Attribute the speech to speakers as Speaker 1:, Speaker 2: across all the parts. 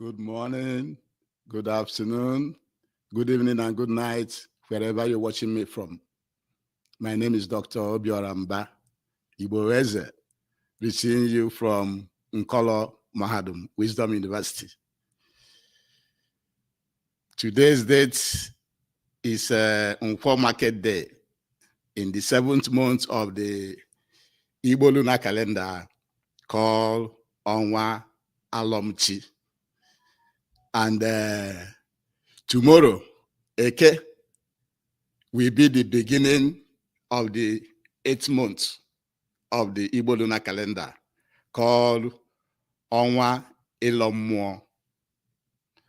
Speaker 1: Good morning, good afternoon, good evening, and good night, wherever you're watching me from. My name is Dr. Obioramba Igboeze, reaching you from Nkolo Mahadum, Wisdom University. Today's date is Nkwo Market Day in the 7th month of the Igbo lunar calendar called Onwa Alomchi. And tomorrow, Eke, will be the beginning of the 8th month of the Igbo lunar calendar called Onwa Elomwo.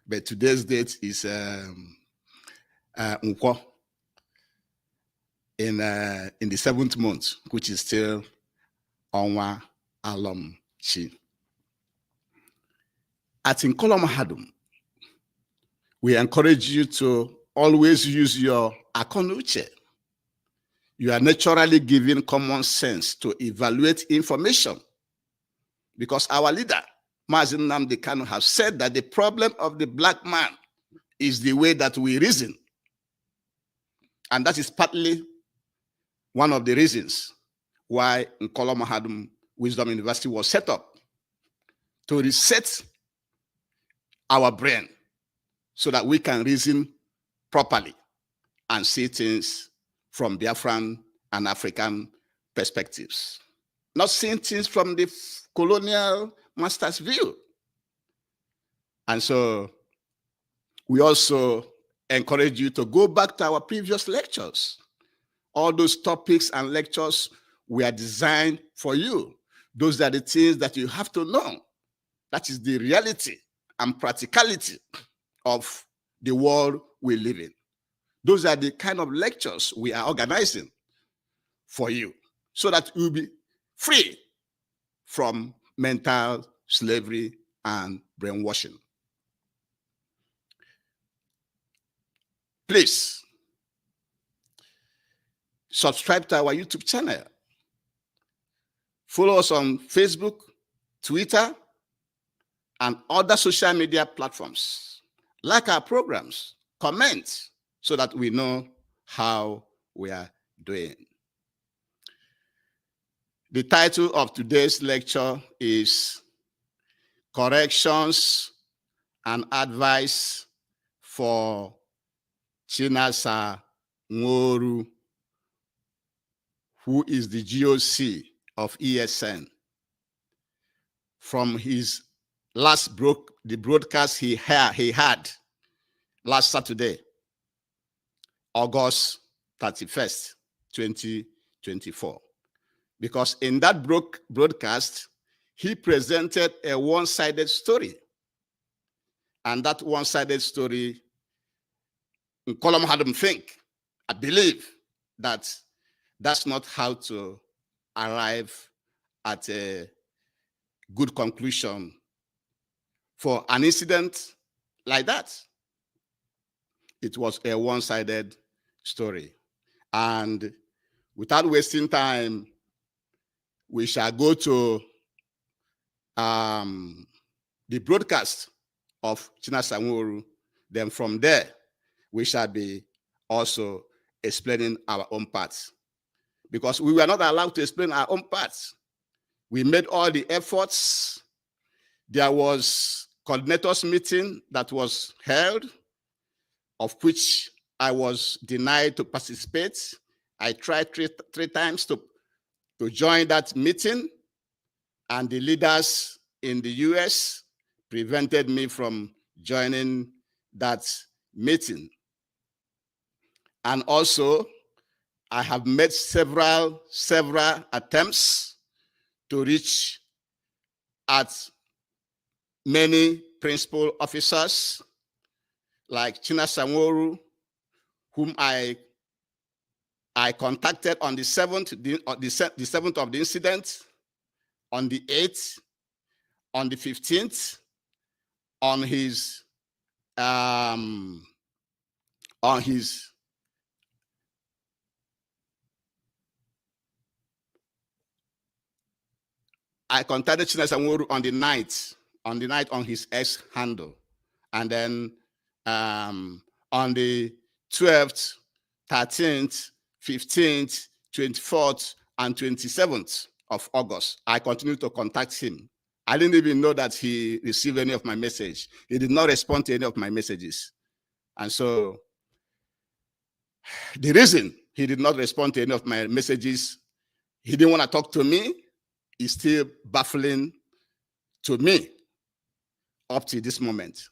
Speaker 1: But today's date is Nkwo in the 7th month, which is still Onwa Alomchi. At Nkolo Mahadum, we encourage you to always use your akonuche. You are naturally given common sense to evaluate information, because our leader, Mazi Nnamdi Kanu, has said that the problem of the black man is the way that we reason. And that is partly one of the reasons why Nkolo Mahadum Wisdom University was set up, to reset our brain so that we can reason properly and see things from Biafran and African perspectives. Not seeing things from the colonial master's view. And so we also encourage you to go back to our previous lectures. All those topics and lectures were designed for you. Those are the things that you have to know. That is the reality and practicality of the world we live in. Those are the kind of lectures we are organizing for you, so that you'll be free from mental slavery and brainwashing. Please subscribe to our YouTube channel. Follow us on Facebook, Twitter, and other social media platforms. Like our programs, comment so that we know how we are doing. The title of today's lecture is Corrections and Advice for Chinasa Nworu, who is the GOC of ESN, from his last the broadcast he had last Saturday, August 31st, 2024. Because in that broadcast, he presented a one-sided story. And that one-sided story, Nkolo Mahadum I believe that that's not how to arrive at a good conclusion for an incident like that. It was a one-sided story. And without wasting time, we shall go to the broadcast of Chinasa Nworu. Then from there, we shall be also explaining our own parts. Because we were not allowed to explain our own parts. We made all the efforts. There was coordinators meeting that was held, of which I was denied to participate. I tried three times to join that meeting, and the leaders in the US prevented me from joining that meeting. And also, I have made several attempts to reach at many principal officers like Chinasa Nworu, whom I contacted on the 7th, the 7th of the incident, on the 8th, on the 15th, on his I contacted Chinasa Nworu on the night on his X handle, And then on the 12th, 13th, 15th, 24th, and 27th of August, I continued to contact him. I didn't even know that he received any of my message. He did not respond to any of my messages. And so the reason he did not respond to any of my messages, he didn't want to talk to me, is still baffling to me up to this moment.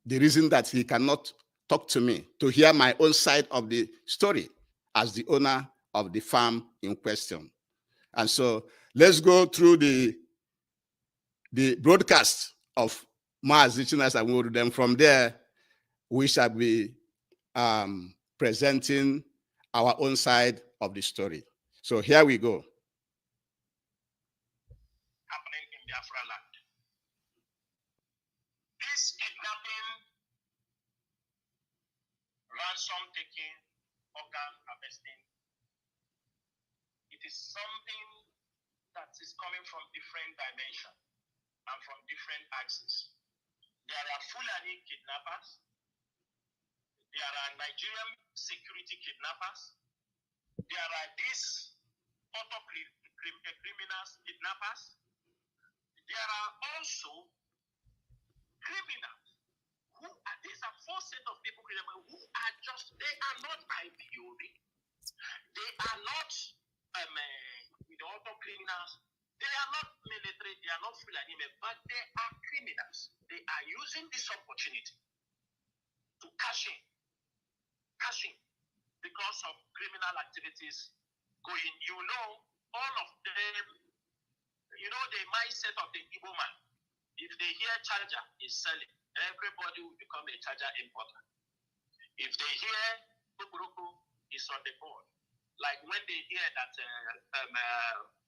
Speaker 1: The reason that he cannot talk to me to hear my own side of the story as the owner of the farm in question. And so let's go through the broadcast of Chinasa Nworu. Then from there, we shall be presenting our own side of the story. So here we go.
Speaker 2: Happening in Biafra land. This kidnapping, ransom taking, organ harvesting, it is something that is coming from different dimensions and from different axes. There are Fulani kidnappers. There are Nigerian security kidnappers. There are these auto criminals kidnappers. There are also criminals who are, these are four sets of people who are just, they are not IPOB. They are not auto criminals. They are not military, they are not Fulani, but they are criminals. They are using this opportunity to cash in because of criminal activities going. You know, all of them, you know the mindset of the Igbo man. If they hear charger is selling, everybody will become a charger importer. If they hear Bukuruku is on the board, like when they hear that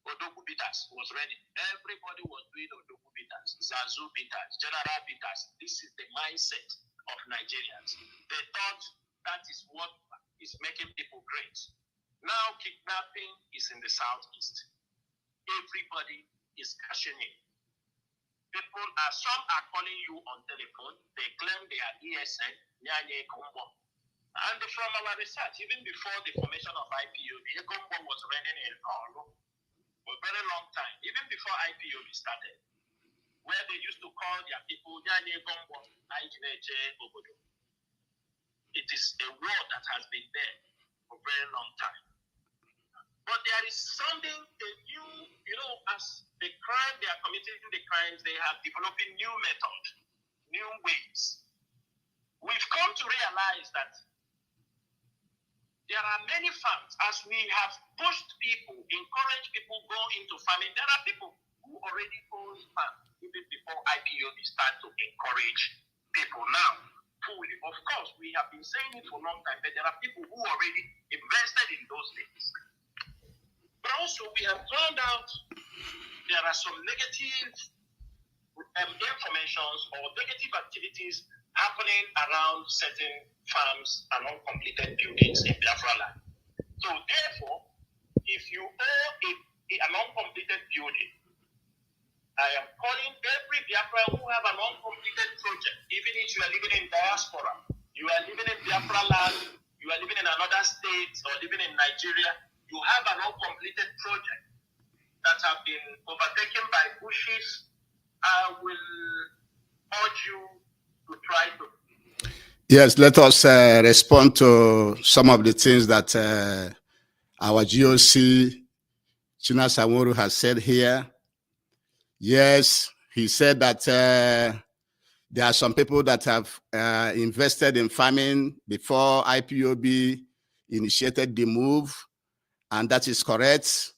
Speaker 2: Odogu bitters was ready, everybody was doing Odogu bitters, Zazu bitters, General bitters. This is the mindset of Nigerians. They thought that is what is making people great. Now kidnapping is in the southeast. Everybody is cashing in. People are, some are calling you on telephone. They claim they are ESN, Nyanye Kombo. And from our research, even before the formation of IPOB, Kombo was running in Oro for a very long time, even before IPOB started, where they used to call their people Nyanye Kombo, Naijineje Obodo. It is a word that has been there for a very long time. But there is something, a new, you know, as the crime, they are committing the crimes, they are developing new methods, new ways. We've come to realize that there are many farms, as we have pushed people, encouraged people go into farming. There are people who already own farms, even before IPOB start to encourage people now. Fully. Of course, we have been saying it for a long time, but there are people who already invested in those things. But also, we have found out there are some negative informations or negative activities happening around certain farms and uncompleted buildings in Biafra land. So, therefore, if you own an uncompleted building, I am calling every Biafra who have an uncompleted project, even if you are living in diaspora, you are living in Biafra land, you are living in another state or living in Nigeria, you have an uncompleted project that have been overtaken by bushes. I will urge you to try to.
Speaker 1: Yes, let us respond to some of the things that our GOC, Chinasa Nworu, has said here. Yes, he said that there are some people that have invested in farming before IPOB initiated the move, and that is correct.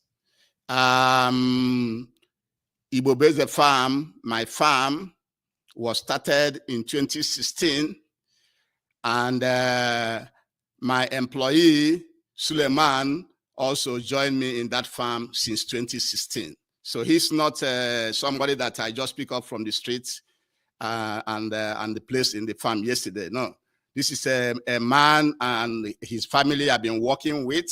Speaker 1: Igbo-based farm, my farm, was started in 2016, and my employee, Suleiman, also joined me in that farm since 2016. So he's not somebody that I just pick up from the streets and the place in the farm yesterday. No, this is a man and his family I've been working with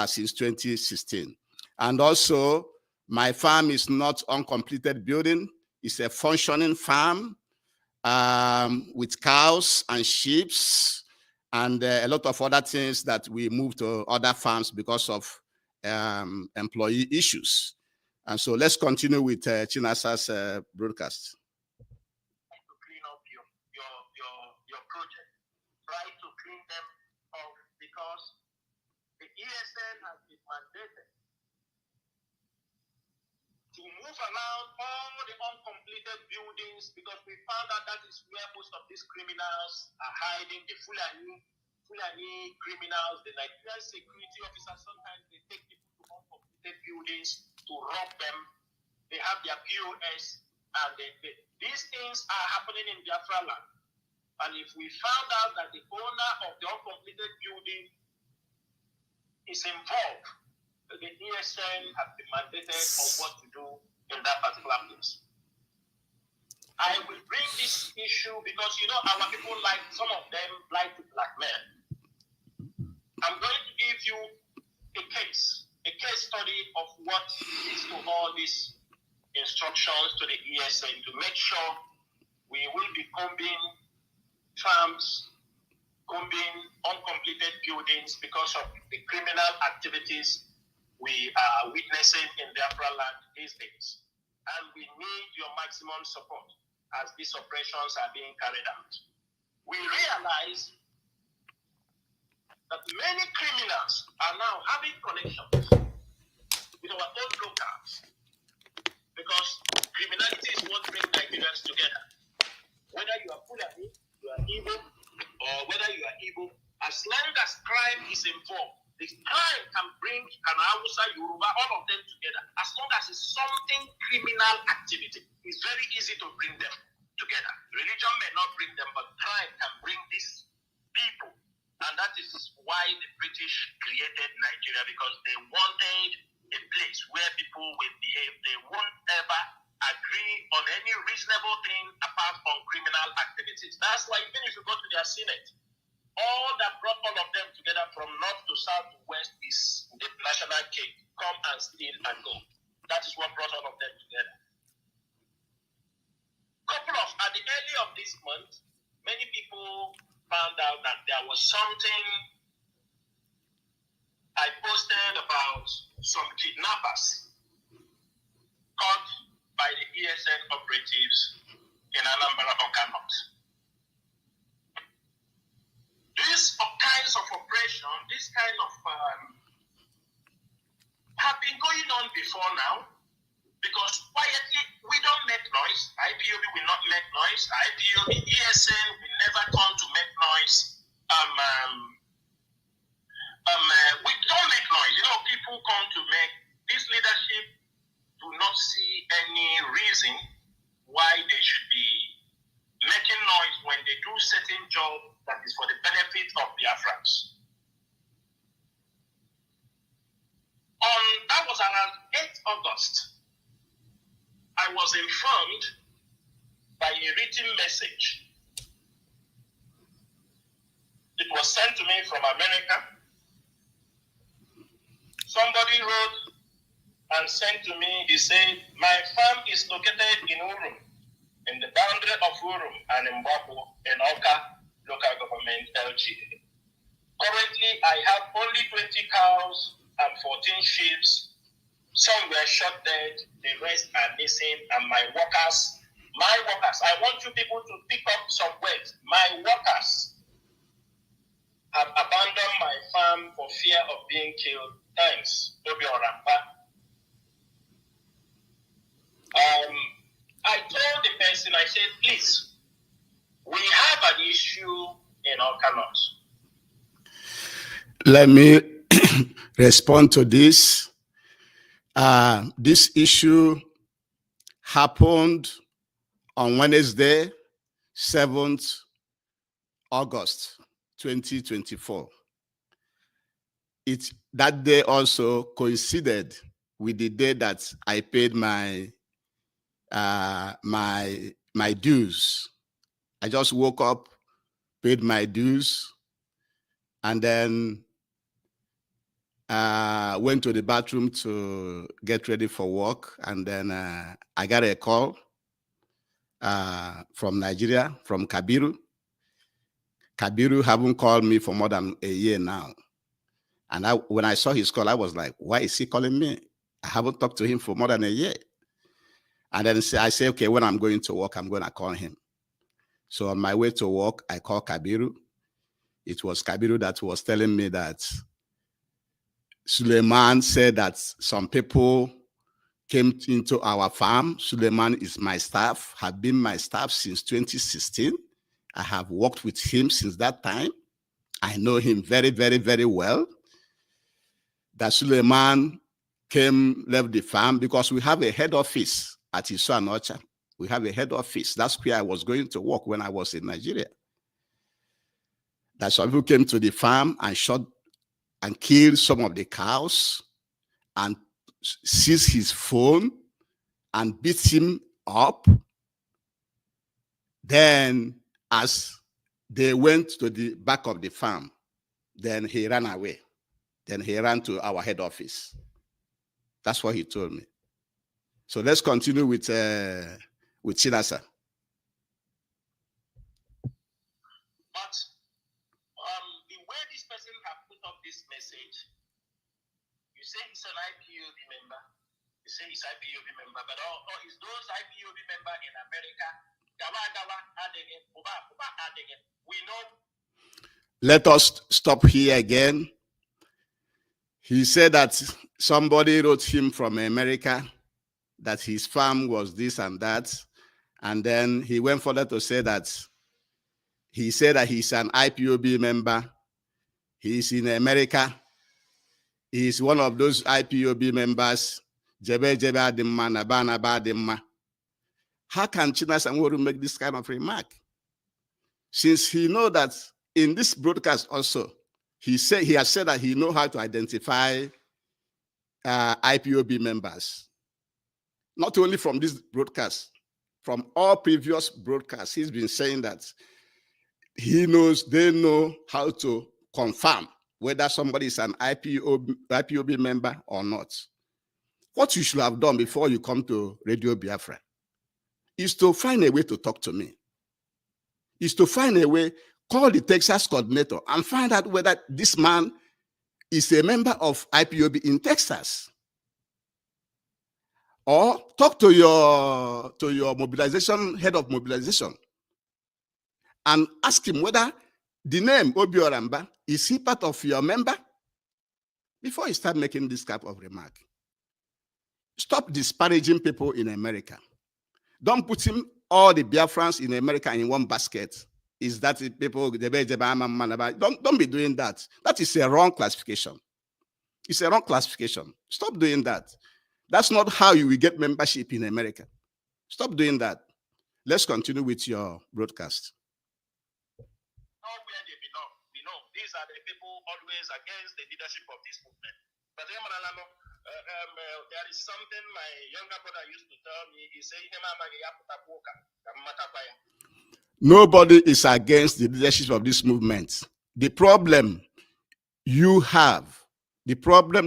Speaker 1: since 2016. And also, my farm is not uncompleted building. It's a functioning farm. with cows and sheep and a lot of other things that we moved to other farms because of employee issues. And so let's continue with Chinasa's broadcast.
Speaker 2: To clean up your project, try to clean them off because the ESN has been mandated to move around all the uncompleted buildings because we found out that is where most of these criminals are hiding. The Fulani criminals, the Nigerian security officers, sometimes they take people to uncompleted buildings to rob them. They have their POS, and these things are happening in Biafra land. And if we found out that the owner of the uncompleted building is involved, the ESN has been mandated on what to do in that particular place. I will bring this issue because, you know, our people some of them like to blackmail. I'm going to give you a case study of what leads to all these instructions to the ESN to make sure we will be combing farms, combing uncompleted buildings because of the criminal activities we are witnessing in Biafra land these days. And we need your maximum support as these operations are being carried out. We realize that many criminals are now having connections with our own locals because criminality is what brings Nigerians together. Whether you are Fulani, you are Igbo, or whether you are Igbo, as long as crime is involved, the crime can bring an Hausa, Yoruba, all of them together. As long as it's something criminal activity, it's very easy to bring them together. Religion may not bring them, but crime can bring these people. And that is why the British created Nigeria, because they wanted a place where people will behave. They won't ever agree on any reasonable thing apart from criminal activities. That's why even if you go to their Senate, all that brought all of them together from north to south to west is the national cake. Come and steal and go. That is what brought all of them together. At the early of this month, many people found out that there was something I posted about some kidnappers caught by the ESN operatives in Anambra North. These kinds of operation, this kind of have been going on before now, because quietly we don't make noise. IPOB will not make noise. IPOB, ESN will never come to make noise. We don't make noise. You know, people come to make this leadership do not see any reason why they should be making noise when they do certain job that is for the benefit of Biafrans. That was around 8th August. I was informed by a written message. It was sent to me from America. Somebody wrote and sent to me, he said, my farm is located in Urum, in the boundary of Urum and Mbapu in Oka local government LGA. Currently, I have only 20 cows and 14 sheep. Some were shot dead, the rest are missing, and my workers, I want you people to pick up some words. My workers have abandoned my farm for fear of being killed. Thanks, Obi Orampa. I told the person, I said, please, we have an issue in Okanos.
Speaker 1: Let me respond to this. This issue happened on Wednesday, 7th August 2024. That day also coincided with the day that I paid my my dues. I just woke up, paid my dues, and then went to the bathroom to get ready for work. And then I got a call. from Nigeria, from Kabiru. Kabiru haven't called me for more than a year now. And when I saw his call, I was like, why is he calling me? I haven't talked to him for more than a year. And then I say, okay, when I'm going to work, I'm going to call him. So on my way to work, I called Kabiru. It was Kabiru that was telling me that Suleiman said that some people came into our farm. Suleiman is my staff, have been my staff since 2016. I have worked with him since that time. I know him very, very, very well. That Suleiman left the farm because we have a head office at Isuanocha. We have a head office. That's where I was going to work when I was in Nigeria. That some people came to the farm and shot and killed some of the cows and seized his phone and beat him up. Then as they went to the back of the farm, then he ran away. Then he ran to our head office. That's what he told me. So let's continue with Chinasa.
Speaker 2: But the way this person have put up this message, you say he's an IPOB member. You say he's IPOB member, but is those IPOB member in America? We know.
Speaker 1: Let us stop here again. He said that somebody wrote him from America that his farm was this and that. And then he went further to say that he said that he's an IPOB member. He's in America. He's one of those IPOB members. How can Chinasa Nworu make this kind of remark? Since he knows that in this broadcast also, he has said that he knows how to identify IPOB members. Not only from this broadcast, from all previous broadcasts, he's been saying that they know how to confirm whether somebody is an IPOB member or not. What you should have done before you come to Radio Biafra is to find a way to talk to me. Is to find a way, call the Texas coordinator and find out whether this man is a member of IPOB in Texas. Or talk to your mobilization, head of mobilization, and ask him whether the name Obi Oramba, is he part of your member? Before you start making this type of remark. Stop disparaging people in America. Don't put all the Biafrans in America in one basket. Is that people, don't be doing that. That is a wrong classification. It's a wrong classification. Stop doing that. That's not how you will get membership in America. Stop doing that. Let's continue with your broadcast.
Speaker 2: Not where they belong. We know these are the people always against the leadership of this movement. But there is something my younger brother used to tell me. He said,
Speaker 1: nobody is against the leadership of this movement. The problem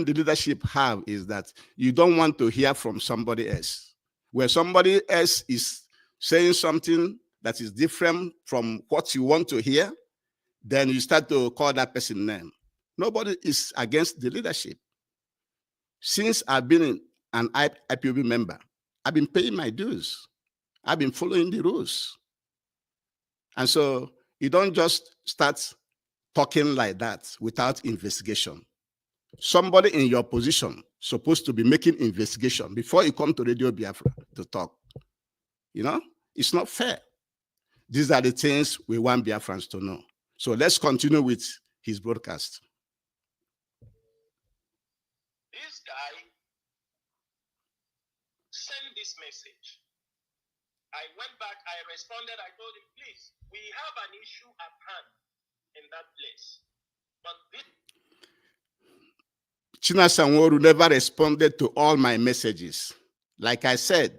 Speaker 1: the leadership have is that you don't want to hear from somebody else. Where somebody else is saying something that is different from what you want to hear, then you start to call that person name. Nobody is against the leadership. Since I've been an IPOB member, I've been paying my dues. I've been following the rules. And so you don't just start talking like that without investigation. Somebody in your position supposed to be making investigation before you come to Radio Biafra to talk. You know, it's not fair. These are the things we want Biafrans to know. So let's continue with his broadcast.
Speaker 2: This guy sent this message. I went back, I responded, I told him, please, we have an issue at hand in that place. But this
Speaker 1: Chinasa Nworu never responded to all my messages. Like I said,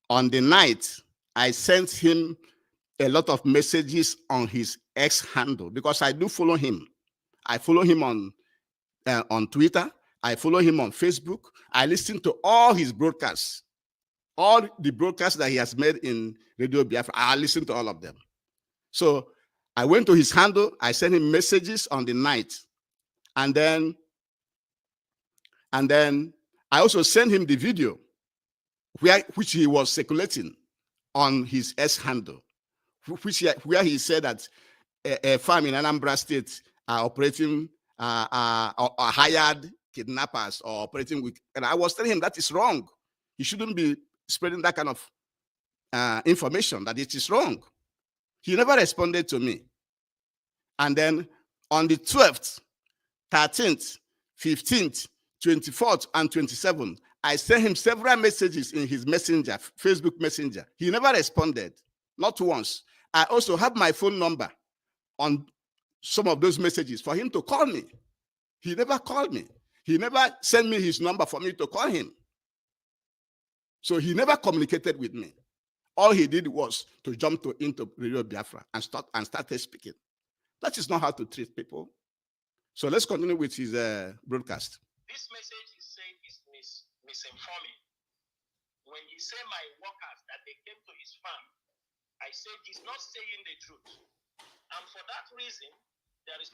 Speaker 1: on the night, I sent him a lot of messages on his X handle because I do follow him. I follow him on Twitter. I follow him on Facebook. I listen to all his broadcasts, all the broadcasts that he has made in Radio Biafra. I listened to all of them. So I went to his handle. I sent him messages on the night. And then I also sent him the video which he was circulating on his S handle, where he said that a farm in Anambra State are operating, or hired kidnappers or operating with, and I was telling him that is wrong. He shouldn't be spreading that kind of information, that it is wrong. He never responded to me. And then on the 12th, 13th, 15th, 24th, and 27th, I sent him several messages in his messenger, Facebook Messenger. He never responded, not once. I also have my phone number on some of those messages for him to call me. He never called me. He never sent me his number for me to call him. So he never communicated with me. All he did was to jump into Radio Biafra and started speaking. That is not how to treat people. So let's continue with his broadcast.
Speaker 2: This message is saying is misinforming. When he said my workers that they came to his farm, I said he's not saying the truth. And for that reason, there is...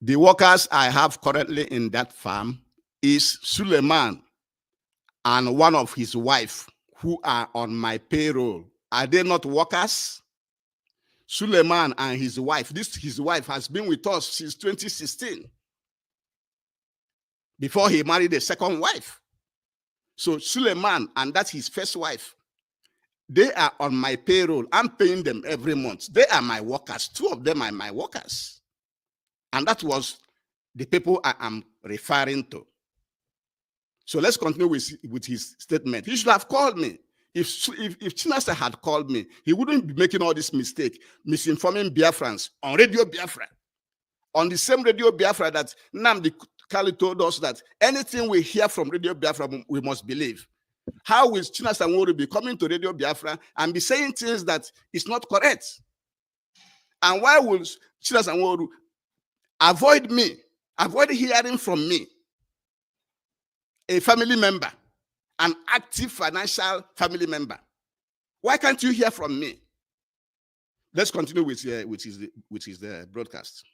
Speaker 1: The workers I have currently in that farm is Suleiman and one of his wife who are on my payroll. Are they not workers? Suleiman and his wife, his wife has been with us since 2016, before he married a second wife. So Suleiman, and that's his first wife, they are on my payroll. I'm paying them every month. They are my workers. Two of them are my workers. And that was the people I am referring to. So let's continue with his statement. He should have called me. If Chinasa had called me, he wouldn't be making all this mistake, misinforming Biafrans on Radio Biafra. On the same Radio Biafra that Nnamdi Kanu told us that anything we hear from Radio Biafra, we must believe. How will Chinasa Nworu be coming to Radio Biafra and be saying things that is not correct? And why will Chinasa Nworu avoid hearing from me, a family member, an active financial family member? Why can't you hear from me? Let's continue with his broadcast.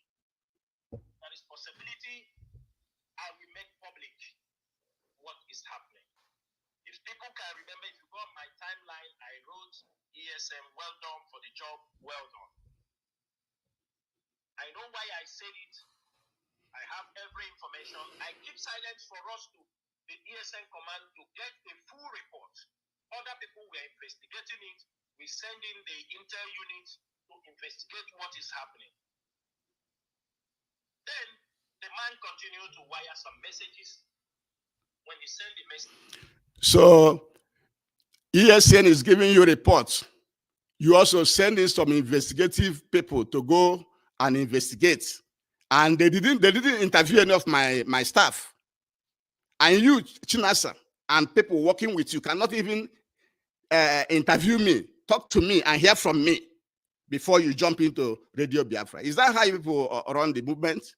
Speaker 2: There is possibility I will make public what is happening. If people can remember, if you go on my timeline, I wrote ESM, well done for the job, well done. I know why I said it. I have every information. I keep silent for us to, the ESN command, to get a full report. Other people were investigating it. We send in the intel unit to investigate what is happening. Then the man continued to wire some messages. When he sent the message.
Speaker 1: So ESN is giving you reports. You also send in some investigative people to go and investigate. And they didn't interview any of my staff. And you, Chinasa, and people working with you cannot even interview me, talk to me, and hear from me before you jump into Radio Biafra. Is that how you people run the movement?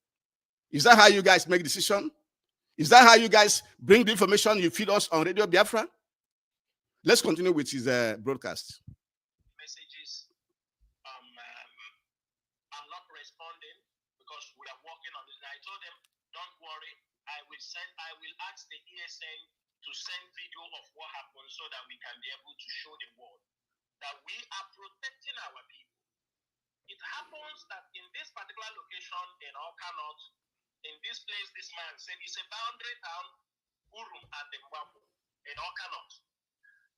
Speaker 1: Is that how you guys make decisions? Is that how you guys bring the information you feed us on Radio Biafra? Let's continue with his broadcast.
Speaker 2: Messages. I'm not responding because we are working on this. And I told them, don't worry, I will ask the ESN to send video of what happened so that we can be able to show the world that we are protecting our people. It happens that in this particular location in Okanot, in this place, this man said it's a boundary town, Urum and the Mwapu, in Okanot.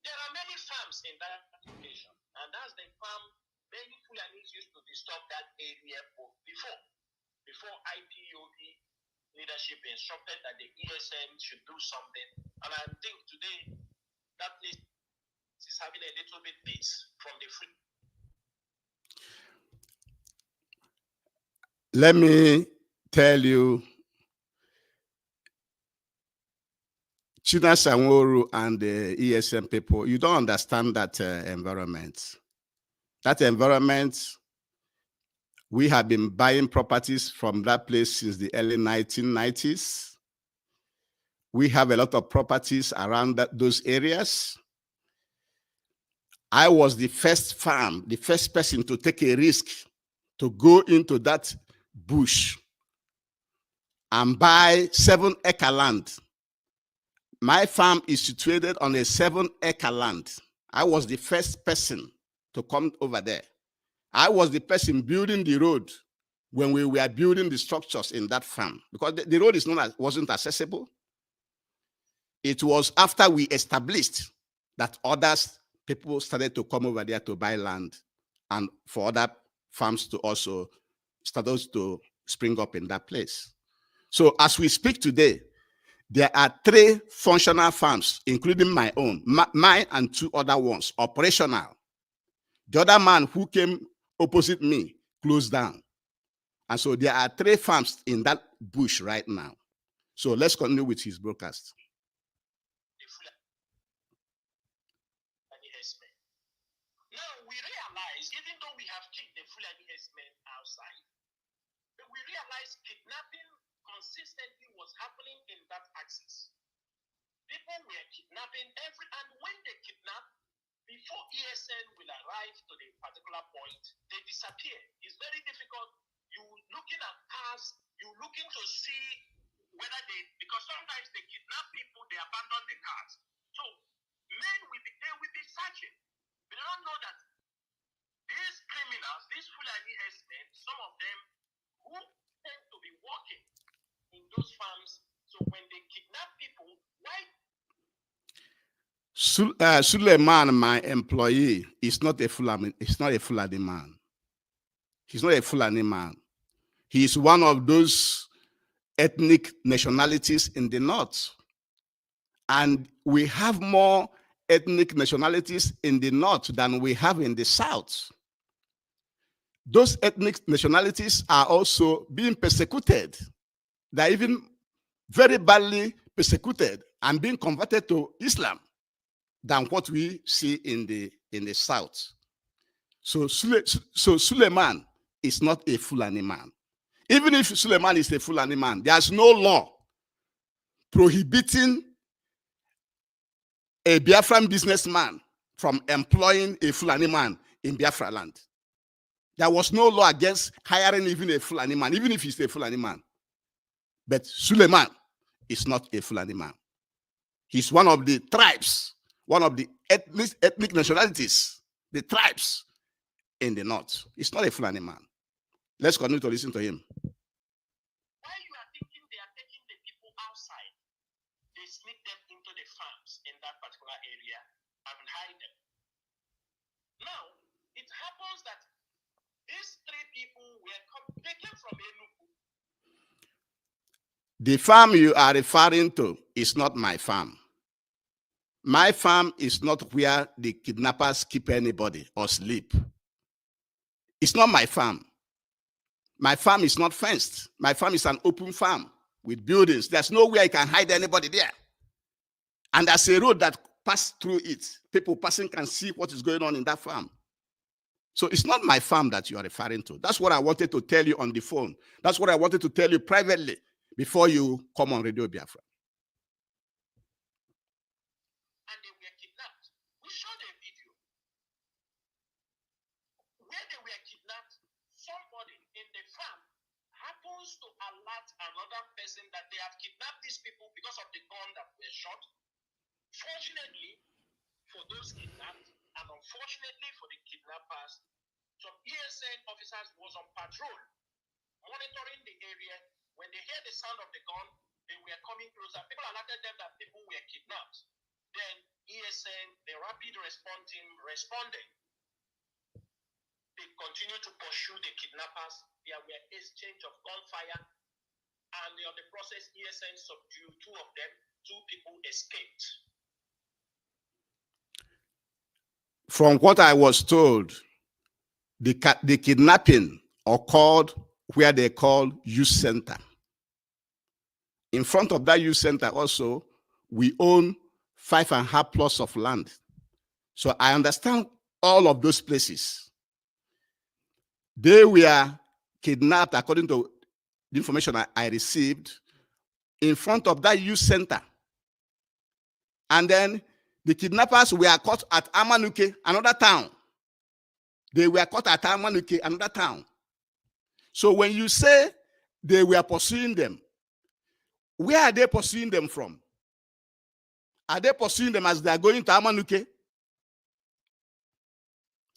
Speaker 2: There are many farms in that location, and that's the farm many Fulanis used to disturb that area before IPOB leadership instructed that the ESN should do something. And I think today that place is having a little bit peace from the free.
Speaker 1: Let me tell you, Chinasa Nworu and the ESM people, you don't understand that environment. That environment, we have been buying properties from that place since the early 1990s. We have a lot of properties around those areas. I was the first farm, the first person to take a risk to go into that bush and buy 7-acre land. My farm is situated on a 7-acre land. I was the first person to come over there. I was the person building the road when we were building the structures in that farm, because the road wasn't accessible. It was after we established that people started to come over there to buy land, and for other farms to also start to spring up in that place. So as we speak today, there are 3 functional farms, including my own, mine and 2 other ones, operational. The other man who came opposite me closed down. And so there are 3 farms in that bush right now. So let's continue with his broadcast.
Speaker 2: Now we realize, even though we have kicked the Fulani herdsmen outside, we realize kidnapping consistently was happening in that axis. People were kidnapping and when they kidnap, before ESN will arrive to the particular point, they disappear. It's very difficult. You looking at cars, you looking to see whether because sometimes they kidnap people, they abandon the cars. So men they will be searching. They don't know that these criminals, these Fulani herdsmen, some of them who tend to be working in those farms. So when they kidnap people, why?
Speaker 1: Suleiman, my employee, is not a Fulani. He's not a Fulani man. He's not a Fulani man. He is one of those ethnic nationalities in the north. And we have more ethnic nationalities in the north than we have in the south. Those ethnic nationalities are also being persecuted. They're even very badly persecuted and being converted to Islam than what we see in the south. So Suleiman is not a Fulani man. Even if Suleiman is a Fulani man, there's no law prohibiting a Biafran businessman from employing a Fulani man in Biafra land. There was no law against hiring even a Fulani man, even if he's a Fulani man. But Suleiman is not a Fulani man. He's one of the tribes, one of the ethnic nationalities, the tribes in the north. He's not a Fulani man. Let's continue to listen to him.
Speaker 2: Why you are thinking they are taking the people outside? They sneak them into the farms in that particular area and hide them. Now, it happens that these 3 people they came from Enugu.
Speaker 1: The farm you are referring to is not my farm. My farm is not where the kidnappers keep anybody or sleep. It's not my farm. My farm is not fenced. My farm is an open farm with buildings. There's nowhere you can hide anybody there. And there's a road that passes through it. People passing can see what is going on in that farm. So it's not my farm that you are referring to. That's what I wanted to tell you on the phone. That's what I wanted to tell you privately before you come on Radio Biafra.
Speaker 2: And they were kidnapped. We showed a video where they were kidnapped. Somebody in the farm happens to alert another person that they have kidnapped these people because of the gun that were shot. Fortunately for those kidnapped, and unfortunately for the kidnappers, some ESN officers was on patrol, monitoring the area. When they hear the sound of the gun, they were coming closer. People alerted them that people were kidnapped. Then ESN, the rapid response team, responded. They continued to pursue the kidnappers. There were exchange of gunfire, and on the process, ESN subdued 2 of them. 2 people escaped.
Speaker 1: From what I was told, the kidnapping occurred where they call youth center. In front of that youth center also, we own 5.5 plots of land. So I understand all of those places. They were kidnapped, according to the information I received, in front of that youth center. And then The kidnappers were caught at Amanuke, another town. They were caught at Amanuke, another town. So when you say they were pursuing them, where are they pursuing them from? Are they pursuing them as they are going to Amanuke?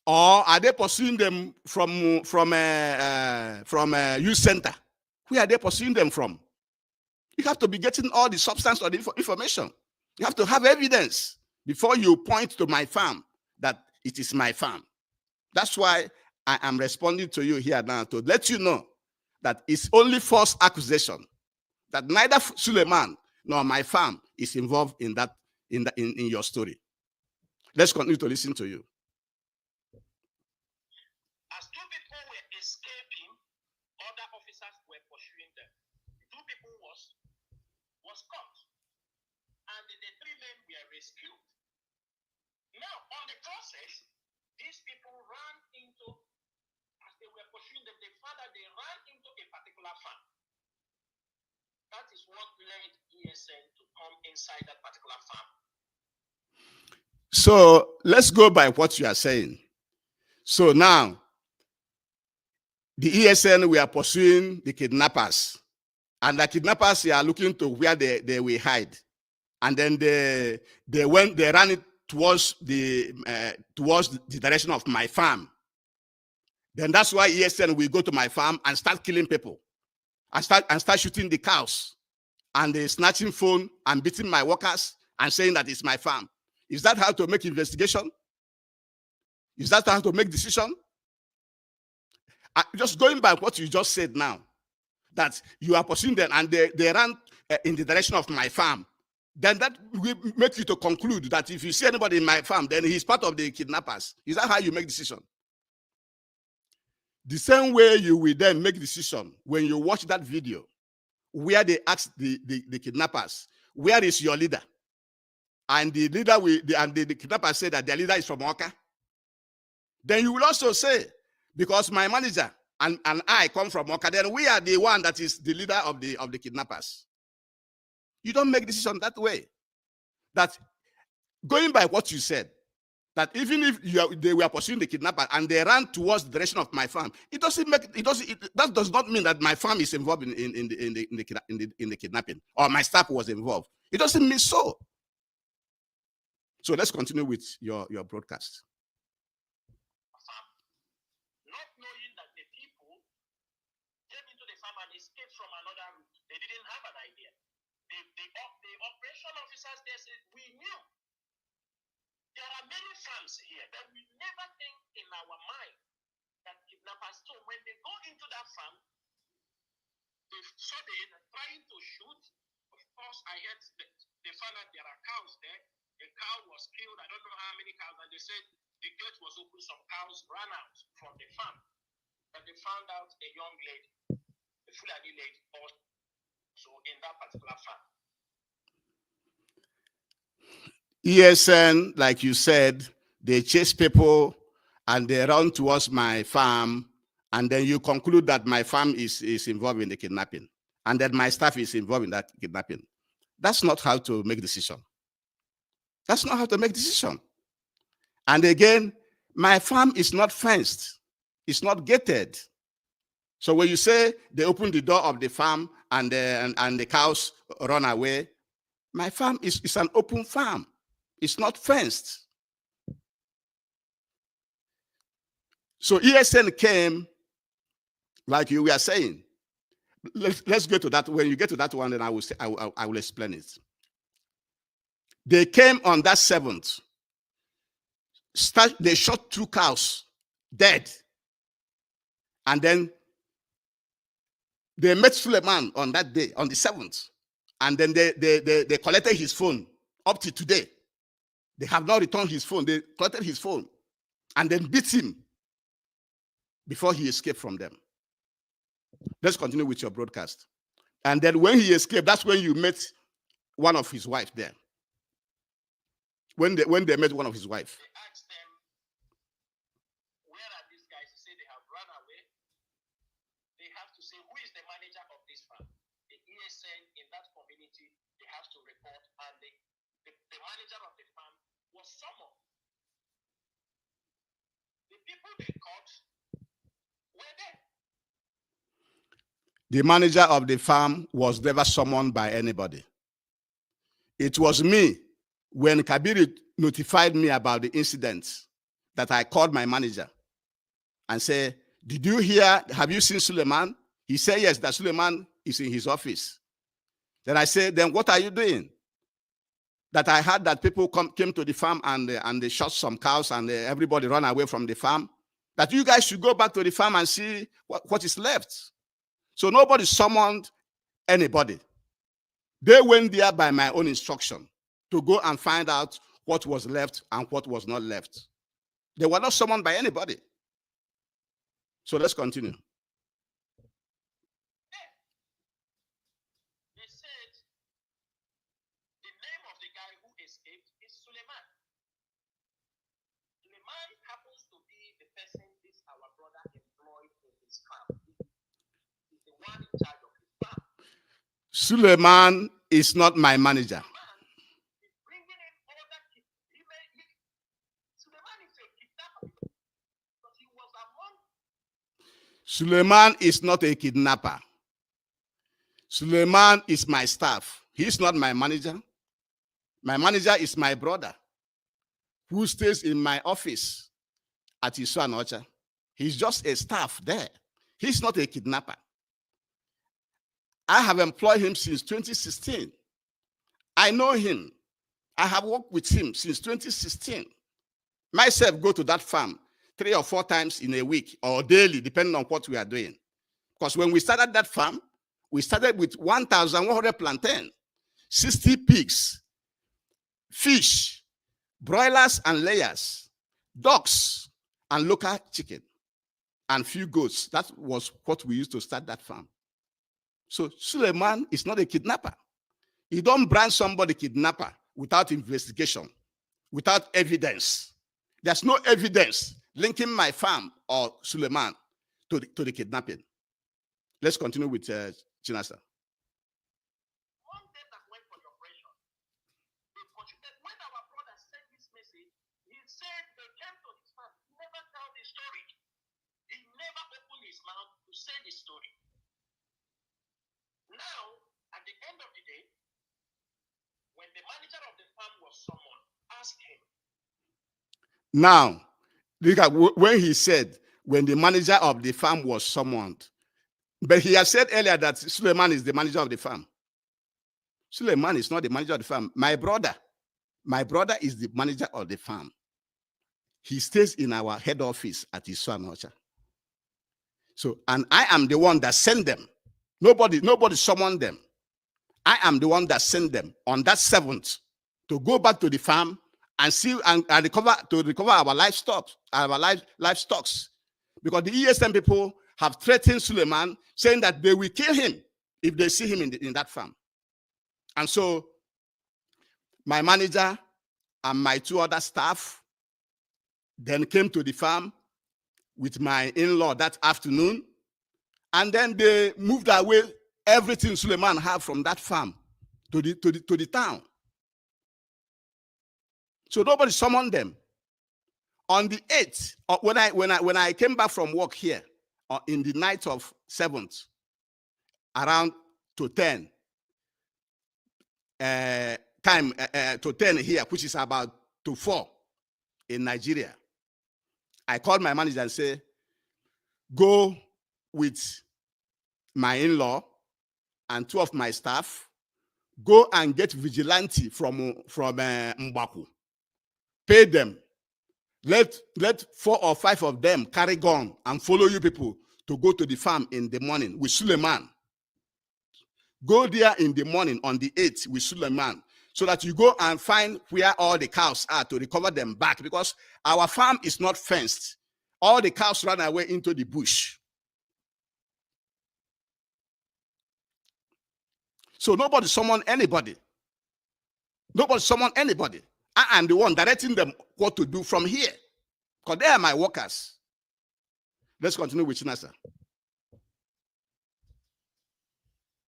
Speaker 1: Or are they pursuing them from youth center? Where are they pursuing them from? You have to be getting all the substance of the information. You have to have evidence before you point to my farm that it is my farm. That's why I am responding to you here now to let you know that it's only false accusation, that neither Suleiman nor my farm is involved in that in your story. Let's continue to listen to you.
Speaker 2: As two people were escaping, other officers were pursuing them. Two people was caught, and the three men were rescued. Now, on the process, these people ran into, as they were pursuing them, they found that they ran into a particular farm. That is what led ESN to come inside that particular farm.
Speaker 1: So let's go by what you are saying. So now, the ESN we are pursuing the kidnappers, and the kidnappers are looking to where they will hide, and then they ran it towards the direction of my farm. Then that's why ESN will go to my farm and start killing people, and start shooting the cows, and they snatching phone and beating my workers and saying that it's my farm. Is that how to make investigation? Is that how to make decision? Just going by what you just said now, that you are pursuing them and they ran in the direction of my farm, then that will make you to conclude that if you see anybody in my farm, then he's part of the kidnappers. Is that how you make decision? The same way you will then make decision when you watch that video where they ask the kidnappers, where is your leader? And the leader the kidnapper say that their leader is from Oka. Then you will also say, because my manager and I come from Oka, then we are the one that is the leader of the kidnappers. You don't make decision that way. That going by what you said, that even if they were pursuing the kidnapper and they ran towards the direction of my farm, that does not mean that my farm is involved in the kidnapping or my staff was involved. It doesn't mean so. So let's continue with your broadcast.
Speaker 2: Not knowing that the people came into the farm and escaped from another route, they didn't have an idea. The operation officers there said, we knew there are many farms here, but we never think in our mind that kidnappers. So when they go into that farm, they saw they trying to shoot. Of course, I heard that they found out there are cows there. A cow was killed. I don't know how many cows. And they said the gate was open. Some cows ran out from the farm. And they found out a young lady, a Fulani lady, also in that particular farm.
Speaker 1: ESN, like you said, they chase people and they run towards my farm, and then you conclude that my farm is involved in the kidnapping and that my staff is involved in that kidnapping. That's not how to make decision. That's not how to make decision. And again, my farm is not fenced. It's not gated. So when you say they open the door of the farm and the cows run away, my farm is an open farm. It's not fenced. So ESN came, like you were saying. Let's go to that. When you get to that one, then I will explain it. They came on that 7th. They shot 2 cows dead. And then they met Suleiman on that day, on the 7th. And then they collected his phone up to today. They have not returned his phone. They collected his phone and then beat him before he escaped from them. Let's continue with your broadcast. And then when he escaped, that's when you met one of his wife there. When they met one of his wife.
Speaker 2: They asked them, where are these guys? They say they have run away. They have to say, who is the manager of this farm? The ESN in that community, they have to report. And the manager of the farm was summoned. The people they caught were there.
Speaker 1: The manager of the farm was never summoned by anybody. It was me, when Kabiri notified me about the incident, that I called my manager and said, did you hear, have you seen Suleiman? He said, yes, that Suleiman is in his office. Then I said, then what are you doing? That I heard that people came to the farm and they shot some cows and everybody ran away from the farm. That you guys should go back to the farm and see what is left. So nobody summoned anybody. They went there by my own instruction to go and find out what was left and what was not left. They were not summoned by anybody. So let's continue.
Speaker 2: They said the name of the guy who escaped is Suleiman. Suleiman happens to be the person this our brother employed in his farm. He's the one in charge of his farm.
Speaker 1: Suleiman is not my manager. Suleiman is not a kidnapper. Suleiman is my staff. He's not my manager. My manager is my brother who stays in my office at Isuanocha. He's just a staff there. He's not a kidnapper. I have employed him since 2016. I know him. I have worked with him since 2016. Myself go to that farm 3 or 4 times in a week or daily, depending on what we are doing. Because when we started that farm, we started with 1,100 plantain, 60 pigs, fish, broilers and layers, ducks, and local chicken, and few goats. That was what we used to start that farm. So Suleiman is not a kidnapper. You don't brand somebody kidnapper without investigation, without evidence. There's no evidence linking my farm or Suleiman to the kidnapping. Let's continue with Chinasa.
Speaker 2: One day that went for the operation, when our brother sent this message, he said they came to his farm. He never told the story. He never opened his mouth to say the story. Now, at the end of the day, when the manager of the farm was summoned, asked him.
Speaker 1: Now, look at when he said, when the manager of the farm was summoned, but he has said earlier that Suleiman is the manager of the farm. Suleiman is not the manager of the farm. My brother is the manager of the farm. He stays in our head office at Isuanocha. So, and I am the one that sent them. Nobody summoned them. I am the one that sent them on that 7th to go back to the farm and see and recover our livestock, because the ESM people have threatened Suleiman, saying that they will kill him if they see him in that farm. And so my manager and my 2 other staff then came to the farm with my in-law that afternoon, and then they moved away everything Suleiman had from that farm to the town. So nobody summoned them. On the 8th, when I came back from work here, in the night of 7th, around to 10 time to 10 here, which is about to 4 in Nigeria, I called my manager and said, go with my in-law and 2 of my staff, go and get vigilante from Mbaku. Pay them. Let 4 or 5 of them carry gun and follow you people to go to the farm in the morning with Suleiman. Go there in the morning on the 8th with Suleiman, so that you go and find where all the cows are to recover them back, because our farm is not fenced. All the cows ran away into the bush. So nobody summoned anybody. Nobody summoned anybody. I am the one directing them what to do from here, because they are my workers. Let's continue with Chinasa.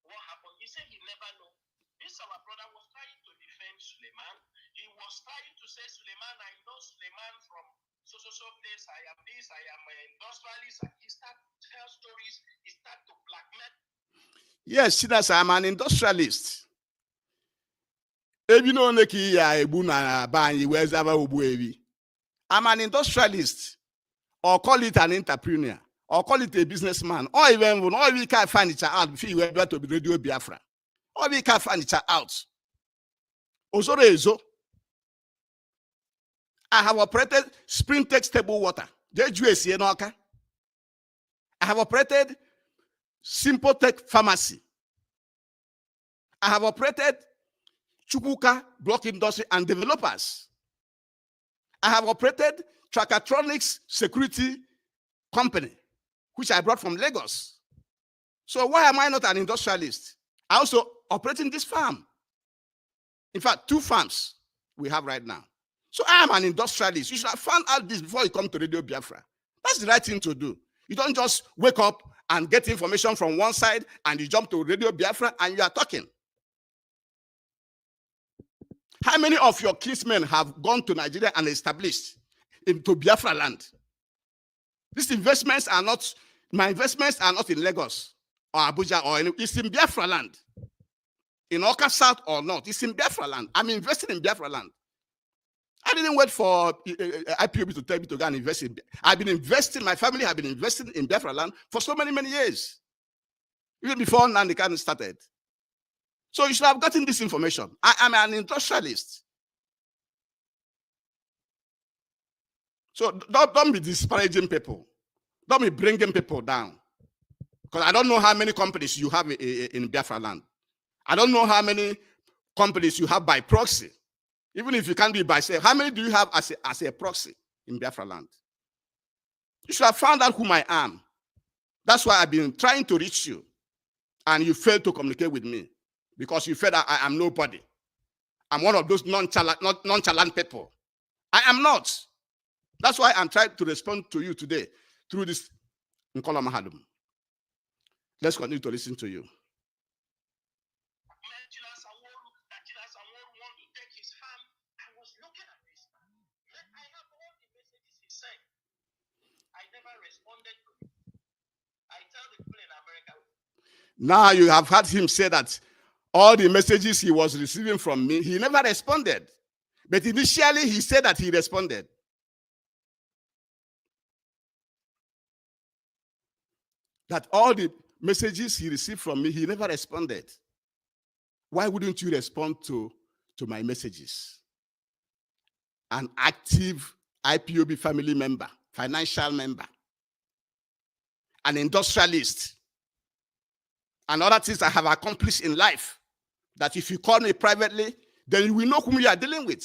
Speaker 2: What happened? He said he never knew. This our brother was trying to defend Suleiman. He was trying to say Suleiman so place, I am this, I am an industrialist, and he start to tell stories, he start to blackmail.
Speaker 1: Yes, Chinasa, I'm an industrialist. I'm an industrialist, or call it an entrepreneur, or call it a businessman, or even all we can find it out before you able to be Radio Biafra. All we can find it out. I have operated Springtech Stable Water. I have operated Simple Tech Pharmacy. I have operated Chukwuka Block Industry and Developers. I have operated Trackatronics Security Company, which I brought from Lagos. So why am I not an industrialist? I also operate in this farm. In fact, 2 farms we have right now. So I am an industrialist. You should have found out this before you come to Radio Biafra. That's the right thing to do. You don't just wake up and get information from one side and you jump to Radio Biafra and you are talking. How many of your kinsmen have gone to Nigeria and established into Biafra land? These investments are not, my investments are not in Lagos or Abuja or any, it's in Biafra land. In Oka South or North, it's in Biafra land. I'm investing in Biafra land. I didn't wait for IPOB to tell me to go and invest in. I've been investing, my family have been investing in Biafra land for so many, many years. Even before Nandikan started. So you should have gotten this information. I am an industrialist. So don't be disparaging people. Don't be bringing people down. Because I don't know how many companies you have in Biafra land. I don't know how many companies you have by proxy. Even if you can't be by say, how many do you have as a proxy in Biafra land? You should have found out whom I am. That's why I've been trying to reach you. And you failed to communicate with me. Because you felt that I am nobody. I'm one of those nonchalant people. I am not. That's why I'm trying to respond to you today through this Nkola Mahadum. Let's continue to listen to you.
Speaker 2: Chinasa Nworu want to take his farm. I was looking at this. I have all the messages he sent. I never responded to it. I tell the people in America.
Speaker 1: Now you have heard him say that all the messages he was receiving from me, he never responded. But initially, he said that he responded. That all the messages he received from me, he never responded. Why wouldn't you respond to my messages? An active IPOB family member, financial member, an industrialist, and other things I have accomplished in life. That if you call me privately, then you will know whom you are dealing with.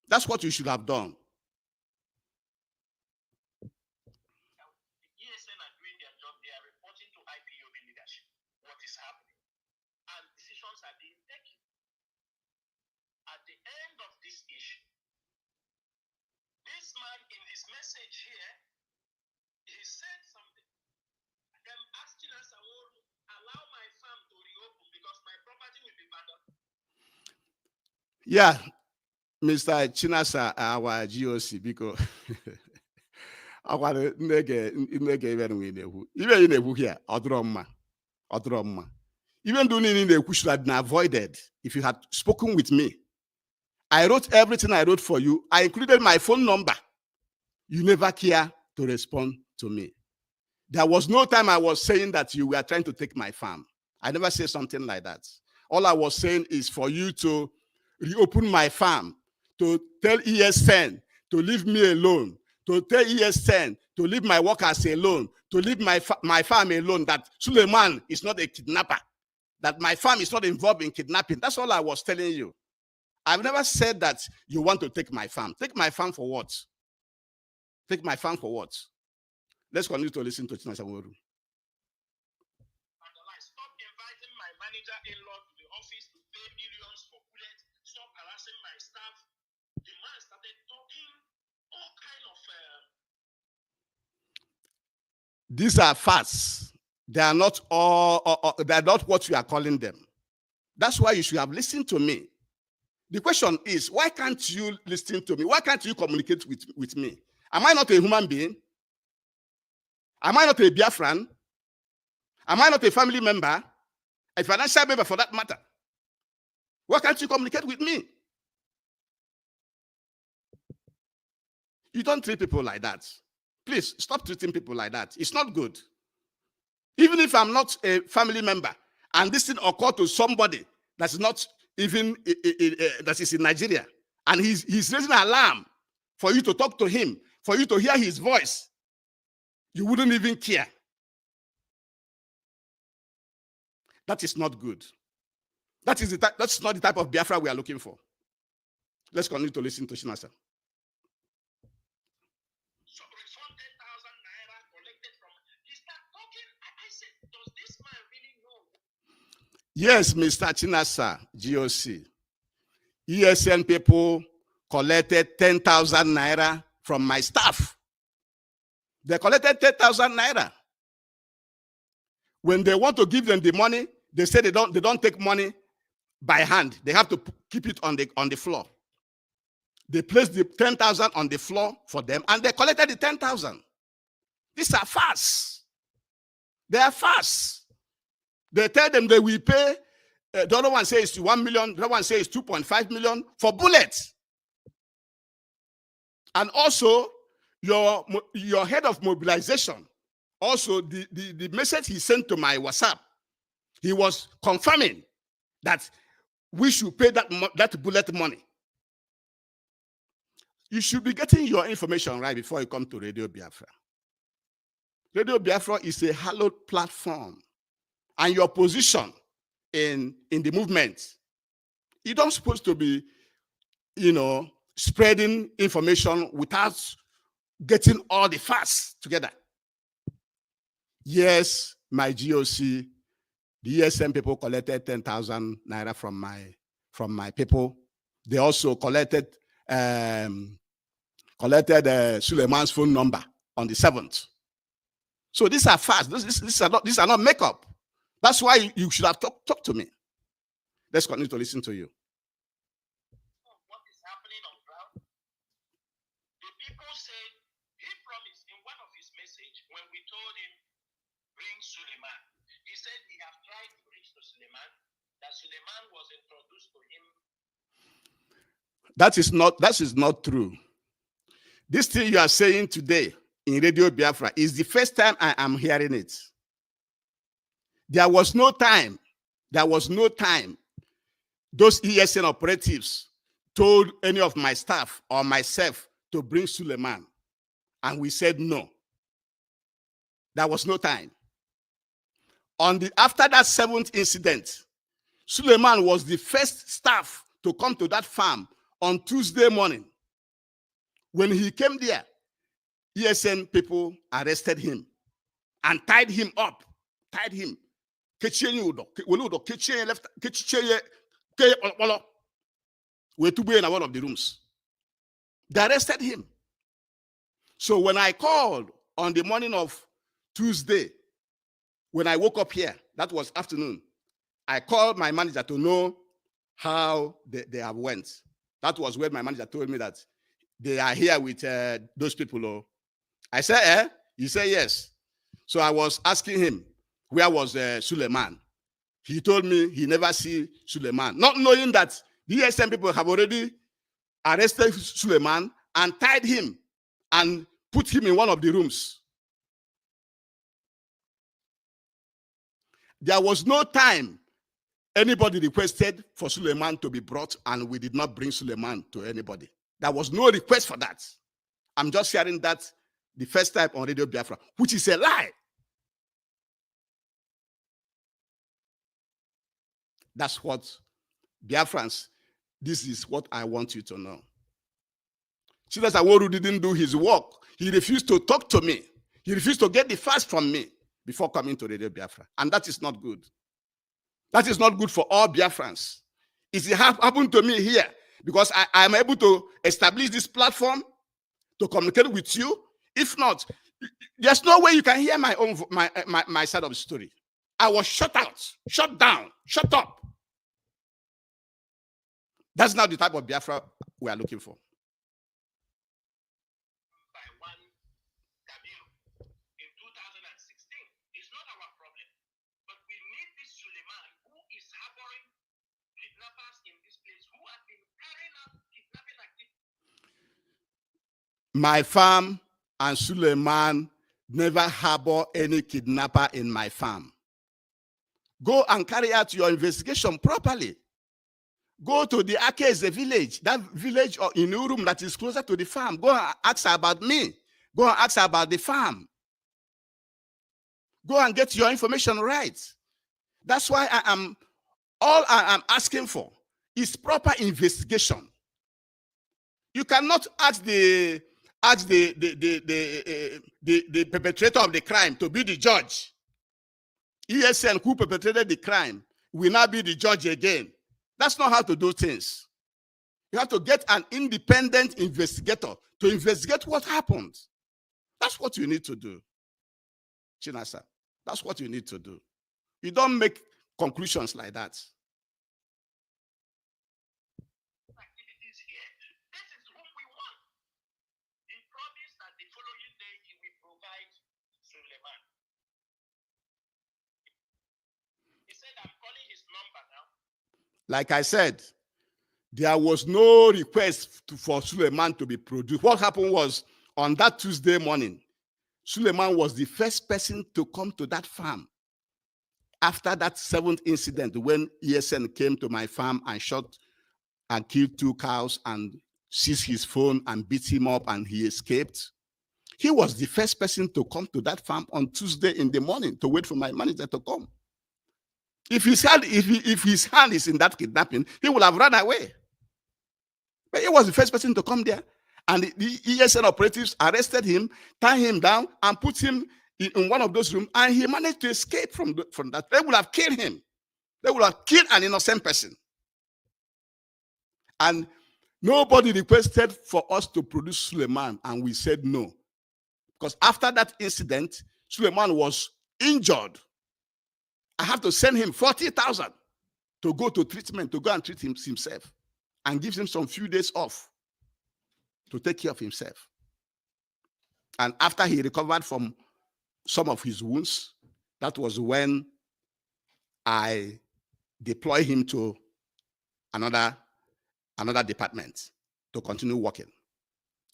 Speaker 1: That's what you should have done.
Speaker 2: The ESN are doing their job. They are reporting to IPOB leadership what is happening. And decisions are being taken. At the end of this issue, this man in his message here, he said something. Them asked Chinasa Nworu, allow my farm to reopen because my property will be abandoned.
Speaker 1: Yeah, Mr. Chinasa, our GOC, because even doing the should have been avoided if you had spoken with me. I wrote everything I wrote for you. I included my phone number. You never care to respond to me. There was no time I was saying that you were trying to take my farm. I never said something like that. All I was saying is for you to reopen my farm, to tell ESN to leave me alone, to tell ESN to leave my workers alone, to leave my farm alone, that Suleiman is not a kidnapper, that my farm is not involved in kidnapping. That's all I was telling you. I've never said that you want to take my farm. Take my farm for what? Take my farm for what? Let's continue to listen to Chinasa Nworu.
Speaker 2: Stop inviting my manager-in-law to the office to pay millions for bullets. Stop harassing my staff. The man started talking all kind of.
Speaker 1: These are facts. They are not all. They are not what you are calling them. That's why you should have listened to me. The question is, why can't you listen to me? Why can't you communicate with me? Am I not a human being? Am I not a Biafran? Am I not a family member? A financial member for that matter? Why can't you communicate with me? You don't treat people like that. Please stop treating people like that. It's not good. Even if I'm not a family member and this thing occurred to somebody that's not even that is in Nigeria, and he's raising an alarm for you to talk to him, for you to hear his voice, you wouldn't even care. That is not good. That's not the type of Biafra we are looking for. Let's continue to listen to Chinasa.
Speaker 2: So 100,000 naira collected from. He started talking. I said, does this man really know?
Speaker 1: Yes, Mr. Chinasa, GOC. ESN people collected 10,000 naira from my staff. They collected 10,000 naira. When they want to give them the money, they say they don't take money by hand. They have to keep it on the floor. They placed the 10,000 on the floor for them, and they collected the 10,000. These are fast. They are fast. They tell them they will pay. The other one says 1 million. The other one says 2.5 million for bullets. And also, your head of mobilization, also the message he sent to my WhatsApp, he was confirming that we should pay that bullet money. You should be getting your information right before you come to Radio Biafra. Radio Biafra is a hallowed platform, and your position in the movement, you don't supposed to be, spreading information without getting all the facts together. Yes, my GOC, the ESM people collected 10,000 naira from my people. They also collected Suleiman's phone number on the 7th. So these are facts. These are not makeup. That's why you should have talked to me. Let's continue to listen to you.
Speaker 2: What is happening on ground? The people said he promised in one of his messages when we told him bring Suleiman. He said he has tried to reach to Suleiman, that Suleiman was introduced to him.
Speaker 1: That is not true. This thing you are saying today in Radio Biafra is the first time I am hearing it. There was no time. Those ESN operatives told any of my staff or myself to bring Suleiman, and we said no. There was no time. After that 7th incident, Suleiman was the first staff to come to that farm on Tuesday morning. When he came there, ESN people arrested him and tied him up. We're to be in one of the rooms. They arrested him. So when I called on the morning of Tuesday, when I woke up here, that was afternoon, I called my manager to know how they have went. That was when my manager told me that they are here with those people. Oh. I said, eh? He said, yes. So I was asking him, where was Suleiman? He told me he never see Suleiman, not knowing that the ESM people have already arrested Suleiman and tied him and put him in one of the rooms. There was no time anybody requested for Suleiman to be brought, and we did not bring Suleiman to anybody. There was no request for that. I'm just sharing that the first time on Radio Biafra, which is a lie. That's what Biafrans, this is what I want you to know. Chinasa Nworu didn't do his work. He refused to talk to me. He refused to get the facts from me before coming to Radio Biafra. And that is not good. That is not good for all Biafrans. It happened to me here because I am able to establish this platform to communicate with you. If not, there's no way you can hear my side of the story. I was shut out, shut down, shut up. That's not the type of Biafra we are looking for.
Speaker 2: By one Kabiru in 2016. It's not our problem. But we need this Suleiman who is harboring kidnappers in this place who have been carrying out kidnapping activities.
Speaker 1: My farm and Suleiman never harbor any kidnapper in my farm. Go and carry out your investigation properly. Go to the Akeze village, that village in Urum that is closer to the farm. Go and ask her about me. Go and ask her about the farm. Go and get your information right. That's why all I am asking for is proper investigation. You cannot ask the perpetrator of the crime to be the judge. ESN, who perpetrated the crime, will now be the judge again. That's not how to do things. You have to get an independent investigator to investigate what happened. That's what you need to do, Chinasa. That's what you need to do. You don't make conclusions like that.
Speaker 2: Activities here. This is what we want. He promised that the following day he will provide Suleiman. He said, I'm calling his number now.
Speaker 1: Like I said, there was no request for Suleiman to be produced. What happened was, on that Tuesday morning, Suleiman was the first person to come to that farm. After that 7th incident, when ESN came to my farm and shot and killed 2 cows and seized his phone and beat him up and he escaped, he was the first person to come to that farm on Tuesday in the morning to wait for my manager to come. If his hand is in that kidnapping, he would have run away. But he was the first person to come there. And the ESN operatives arrested him, tied him down, and put him in one of those rooms. And he managed to escape from that. They would have killed him. They would have killed an innocent person. And nobody requested for us to produce Suleiman, and we said no. Because after that incident, Suleiman was injured. I have to send him 40,000 to go to treatment, to go and treat himself, and give him some few days off to take care of himself. And after he recovered from some of his wounds, that was when I deployed him to another department to continue working.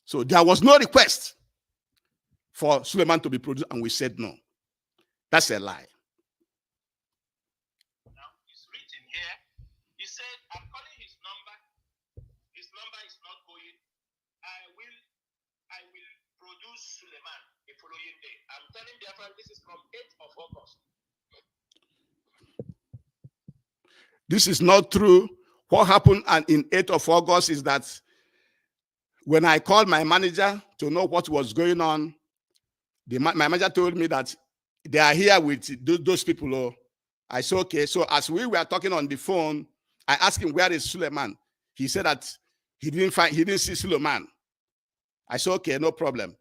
Speaker 1: So there was no request for Suleiman to be produced, and we said no. That's a lie.
Speaker 2: Now, it's written here. He said, I'm calling his number. His number is not going. I will produce Suleiman the following day. I'm telling Biafra, this is from 8th of August.
Speaker 1: This is not true. What happened in 8th of August is that when I called my manager to know what was going on, my manager told me that they are here with those people. Oh. I said, okay. So as we were talking on the phone, I asked him, where is Suleiman? He said that he didn't see Suleiman. I said, okay, no problem.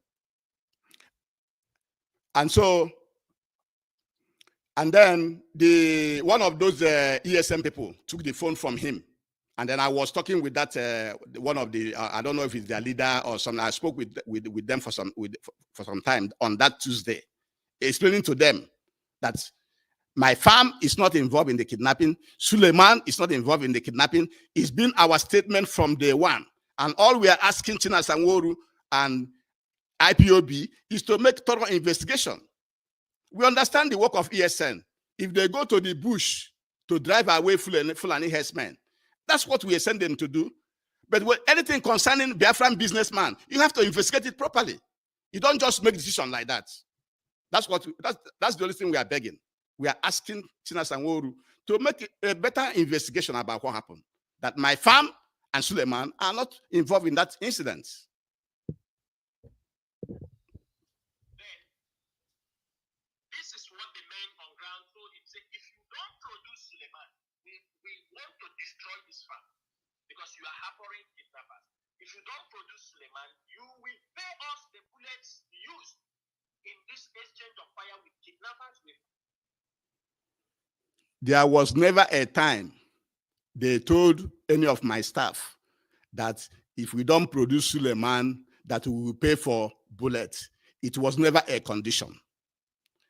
Speaker 1: And so, and then one of those ESM people took the phone from him. And then I was talking with that one of the I don't know if it's their leader or something. I spoke with them for some time on that Tuesday, explaining to them that my farm is not involved in the kidnapping. Suleiman is not involved in the kidnapping. It's been our statement from day one. And all we are asking Chinasa Nworu and IPOB is to make thorough investigation. We understand the work of ESN. If they go to the bush to drive away Fulani herdsmen, that's what we send them to do. But with anything concerning Biafran businessman, you have to investigate it properly. You don't just make decisions like that. That's the only thing we are begging. We are asking Chinasa Nworu to make a better investigation about what happened. That my farm and Suleiman are not involved in that incident.
Speaker 2: This is what the men on ground told him. Say, if you don't produce Suleiman, we want to destroy this farm because you are harboring kidnappers. If you don't produce Suleiman, you will pay us the bullets used in this exchange of fire with kidnappers.
Speaker 1: There was never a time they told any of my staff that if we don't produce Suleiman, that we will pay for bullets. It was never a condition.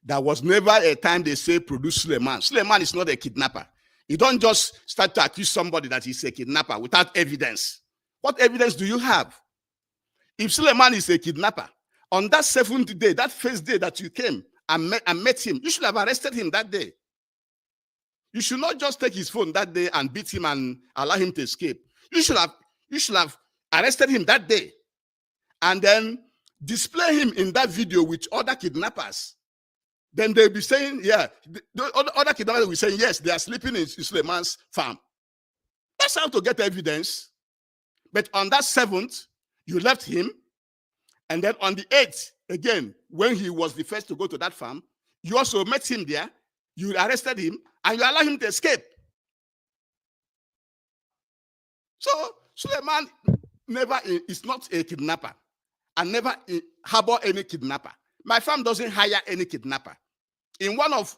Speaker 1: There was never a time they say produce Suleiman. Suleiman is not a kidnapper. You don't just start to accuse somebody that he's a kidnapper without evidence. What evidence do you have? If Suleiman is a kidnapper, on that 7th day, that first day that you came and met him, you should have arrested him that day. You should not just take his phone that day and beat him and allow him to escape. You should have arrested him that day and then display him in that video with other kidnappers. Then they'll be saying, yeah, the other kidnappers will be saying, yes, they are sleeping in Suleiman's farm. That's how to get evidence. But on that 7th, you left him. And then on the 8th, again, when he was the first to go to that farm, you also met him there. You arrested him and you allowed him to escape. So Suleiman never is not a kidnapper and never harbor any kidnapper. My farm doesn't hire any kidnapper. In one of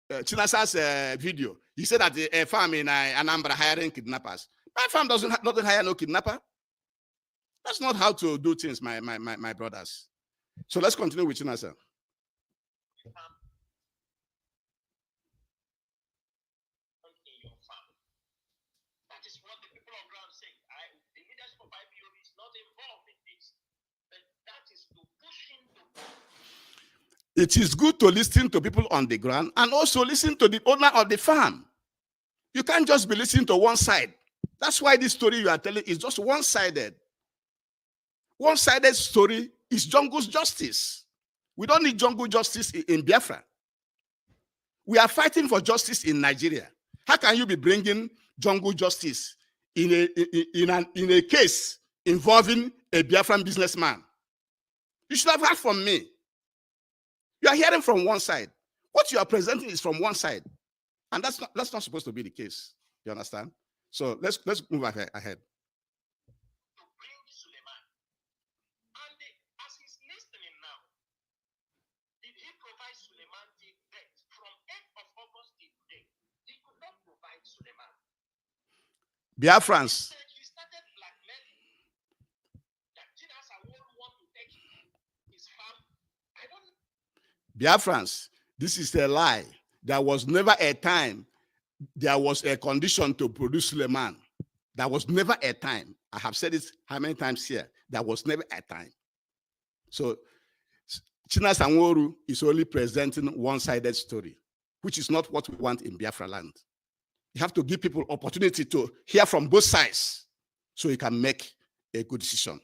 Speaker 1: Chinasa's video, he said that a farm in Anambra hiring kidnappers. My farm doesn't hire no kidnapper. That's not how to do things, my brothers. So let's continue with Chinasa.
Speaker 2: That is what the people on ground say. The leadership of IPOB is not involved in this. But that is to push him to.
Speaker 1: It is good to listen to people on the ground and also listen to the owner of the farm. You can't just be listening to one side. That's why this story you are telling is just one-sided. One-sided story is Jungle justice. We don't need Jungle justice in Biafra. We are fighting for justice in Nigeria. How can you be bringing Jungle justice in a case involving a Biafran businessman? You should have heard from me. You are hearing from one side. What you are presenting is from one side. And that's not supposed to be the case. You understand? So let's move ahead.
Speaker 2: To bring Suleiman. And as he's listening now, did he provide Suleiman till death? From 8th of August till today, he could not provide Suleiman.
Speaker 1: Biafrans.
Speaker 2: He started blackmailing that Chinasa Nworu want to take his farm. I don't know.
Speaker 1: Biafrans, this is a lie. There was never a time there was a condition to produce Suleiman. There was never a time. I have said it how many times here? There was never a time. So Chinasa Nworu is only presenting one-sided story, which is not what we want in Biafra land. You have to give people opportunity to hear from both sides so you can make a good decision.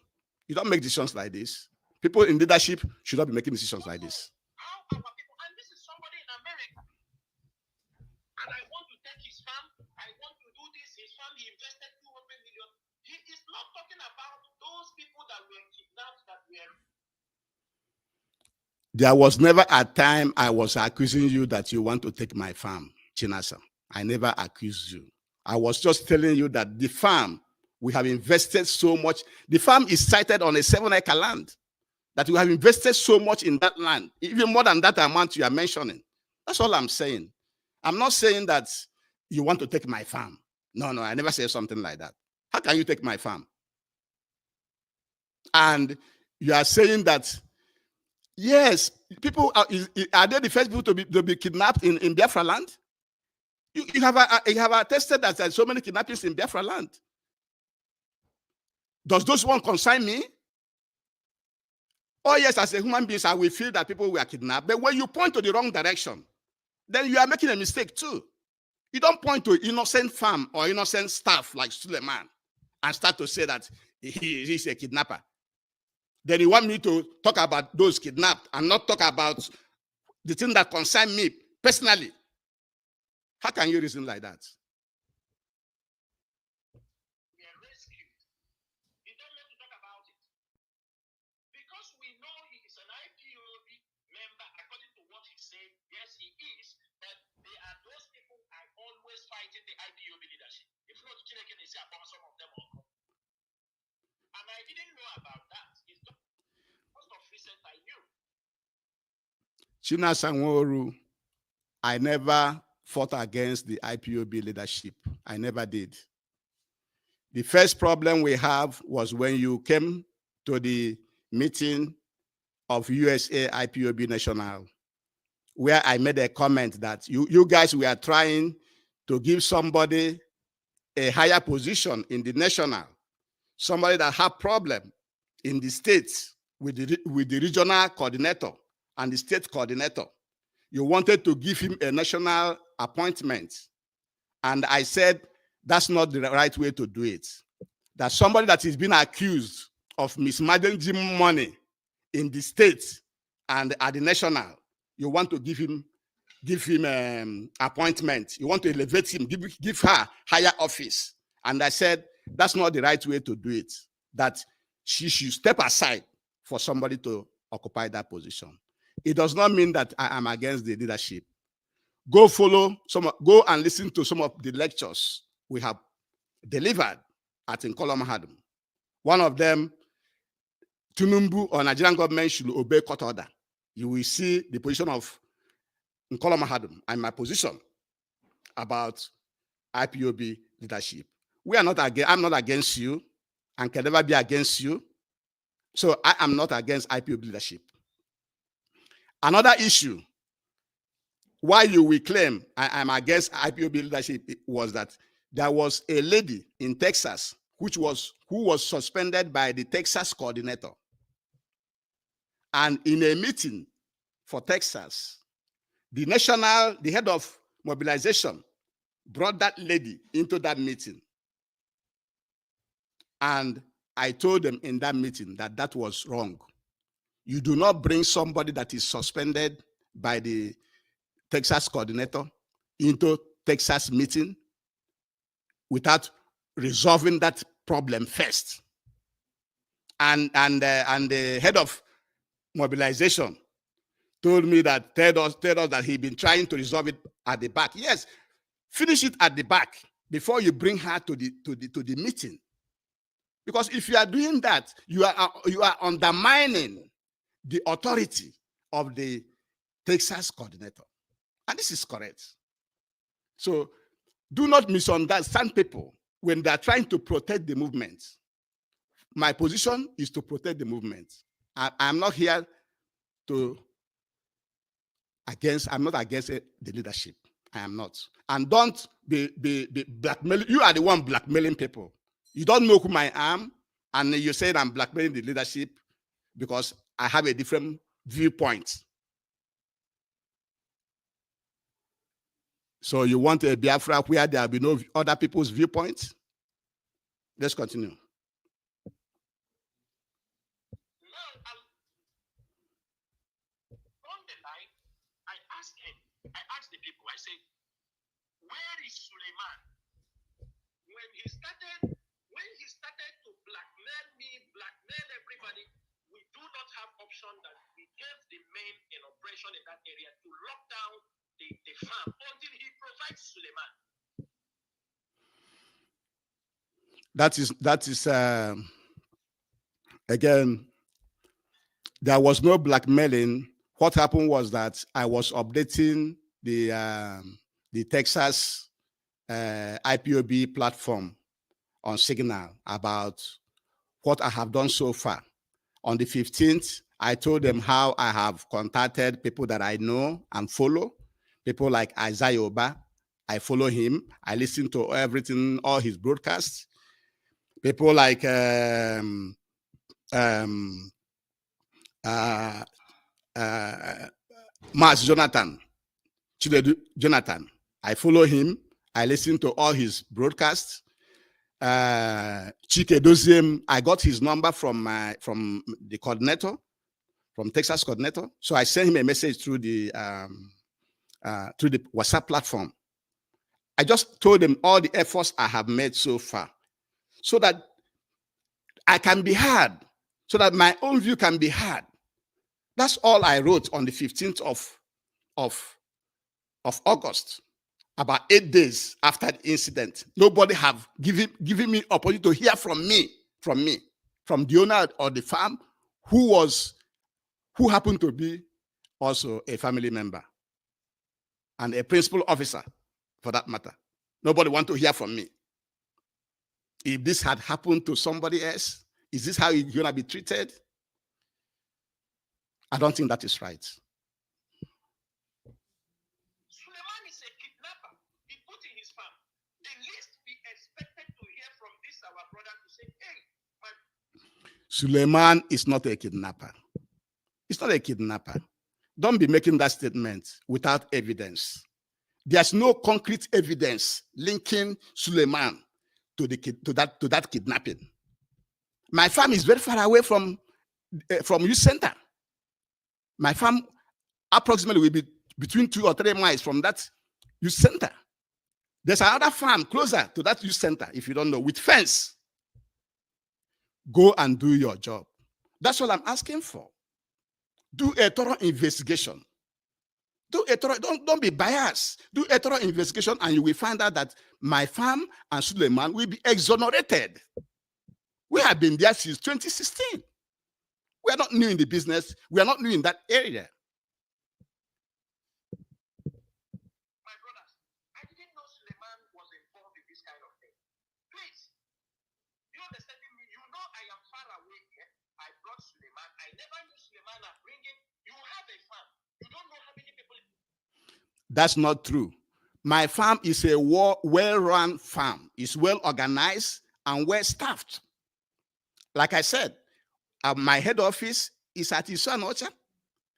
Speaker 1: You don't make decisions like this. People in leadership should not be making decisions like this.
Speaker 2: How our people, and this is somebody in America, and I want to take his farm, I want to do this, his farm, he invested 200 million. He is not talking about those people that were kidnapped, that were.
Speaker 1: There was never a time I was accusing you that you want to take my farm, Chinasa. I never accused you. I was just telling you that the farm, we have invested so much. The farm is sited on a 7-acre land, that we have invested so much in that land, even more than that amount you are mentioning. That's all I'm saying. I'm not saying that you want to take my farm. No, I never said something like that. How can you take my farm? And you are saying that, yes, people are they the first people to be kidnapped in Biafra land? You have attested that there are so many kidnappings in Biafra land. Does those one concern me? Oh yes, as a human being, I will feel that people were kidnapped. But when you point to the wrong direction, then you are making a mistake too. You don't point to innocent farm or innocent staff like Suleiman and start to say that he is a kidnapper. Then you want me to talk about those kidnapped and not talk about the thing that concern me personally. How can you reason like that?
Speaker 2: We are rescued. You don't want to talk about it. Because we know he is an IPOB member, according to what he said. Yes, he is. But they are those people are always fighting the IPOB leadership. If not, Chineke is upon some of them. And I didn't know about that. It's just most of recent I knew.
Speaker 1: Chinasa Nworu, I never fought against the IPOB leadership. I never did. The first problem we have was when you came to the meeting of USA IPOB National, where I made a comment that you guys were trying to give somebody a higher position in the national, somebody that had problem in the states with the regional coordinator and the state coordinator. You wanted to give him a national appointment. And I said, that's not the right way to do it. That somebody that is being accused of mismanaging money in the state and at the national, you want to give him appointment. You want to elevate him, give her higher office. And I said, that's not the right way to do it. That she should step aside for somebody to occupy that position. It does not mean that I am against the leadership. Go and listen to some of the lectures we have delivered at Nkola Mahadum. One of them, Tunumbu or Nigerian government should obey court order. You will see the position of Nkola Mahadum and my position about IPOB leadership. I'm not against you and can never be against you. So I am not against IPOB leadership. Another issue why you will claim I am against IPOB leadership was that there was a lady in Texas who was suspended by the Texas coordinator. And in a meeting for Texas, the head of mobilization brought that lady into that meeting. And I told them in that meeting that that was wrong. You do not bring somebody that is suspended by the Texas coordinator into Texas meeting without resolving that problem first. And the head of mobilization told me that told us that he'd been trying to resolve it at the back. Yes, finish it at the back before you bring her to the meeting. Because if you are doing that, you are undermining the authority of the Texas coordinator. And this is correct. So do not misunderstand people when they are trying to protect the movement. My position is to protect the movement. I'm not here I'm not against the leadership. I am not. And don't be blackmailing. You are the one blackmailing people. You don't know whom I am, and you say I'm blackmailing the leadership because I have a different viewpoint. So you want a Biafra where there will be no other people's viewpoints? Let's continue.
Speaker 2: On the line, I asked the people, I said, where is Suleiman? When he started to blackmail me, blackmail everybody, we do not have option that we gave the men an operation in that area to lock down the farm until he provides Suleiman.
Speaker 1: That is again, there was no blackmailing. What happened was that I was updating the Texas IPOB platform on Signal about what I have done so far. On the 15th, I told them how I have contacted people that I know and follow, people like Isaiah Oba. I follow him. I listen to everything, all his broadcasts. People like Mas Jonathan, Jonathan. I follow him. I listen to all his broadcasts. Chike Doziem, I got his number from the coordinator, from Texas coordinator. So I sent him a message through the WhatsApp platform. I just told him all the efforts I have made so far, so that I can be heard, so that my own view can be heard. That's all I wrote on the 15th of August, about 8 days after the incident. Nobody have given me opportunity to hear from the owner of the farm, who happened to be also a family member. and a principal officer, for that matter. Nobody want to hear from me. If this had happened to somebody else, is this how you're going to be treated? I don't think that is right.
Speaker 2: Suleiman is a kidnapper. He put in his farm. The least we expected to hear from this our brother to say, hey, man.
Speaker 1: Suleiman is not a kidnapper. He's not a kidnapper. Don't be making that statement without evidence. There's no concrete evidence linking Suleiman to that kidnapping. My farm is very far away from youth center. My farm approximately will be between 2 or 3 miles from that youth center. There's another farm closer to that youth center, if you don't know, with fence. Go and do your job. That's all I'm asking for. Do a thorough investigation. Don't be biased. Do a thorough investigation, and you will find out that my farm and Suleiman will be exonerated. We have been there since 2016. We are not new in the business. We are not new in that area.
Speaker 2: My brothers, I didn't know Suleiman was involved in this kind of thing. Please, you understand me? You know I am far away here. I brought Suleiman. I never knew Suleiman. I bring him. You have a farm. You don't know how many people.
Speaker 1: That's not true. My farm is a well-run farm. It's well organized and well staffed. Like I said, my head office is at Chinasa Nworu.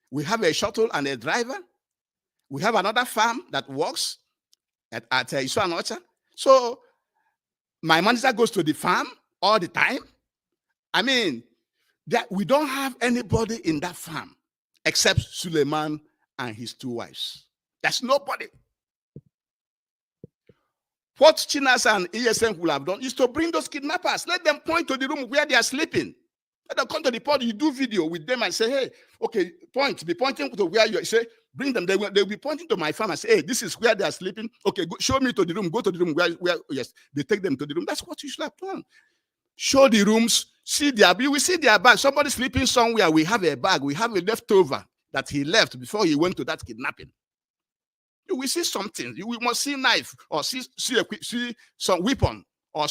Speaker 1: We have a shuttle and a driver. We have another farm that works at Chinasa Nworu. So my manager goes to the farm all the time. I mean, we don't have anybody in that farm except Suleiman and his 2 wives. There's nobody. What Chinasa and ESM will have done is to bring those kidnappers. Let them point to the room where they are sleeping. Let them come to the pod. You do video with them and say, hey, okay, be pointing to where you say, bring them. They'll be pointing to my farm and say, hey, this is where they are sleeping. Okay, show me to the room. Go to the room where yes, they take them to the room. That's what you should have done. Show the rooms, see their, we see their bag. Somebody sleeping somewhere. We have a bag. We have a leftover that he left before he went to that kidnapping. You will see something. You must see knife or see some weapon or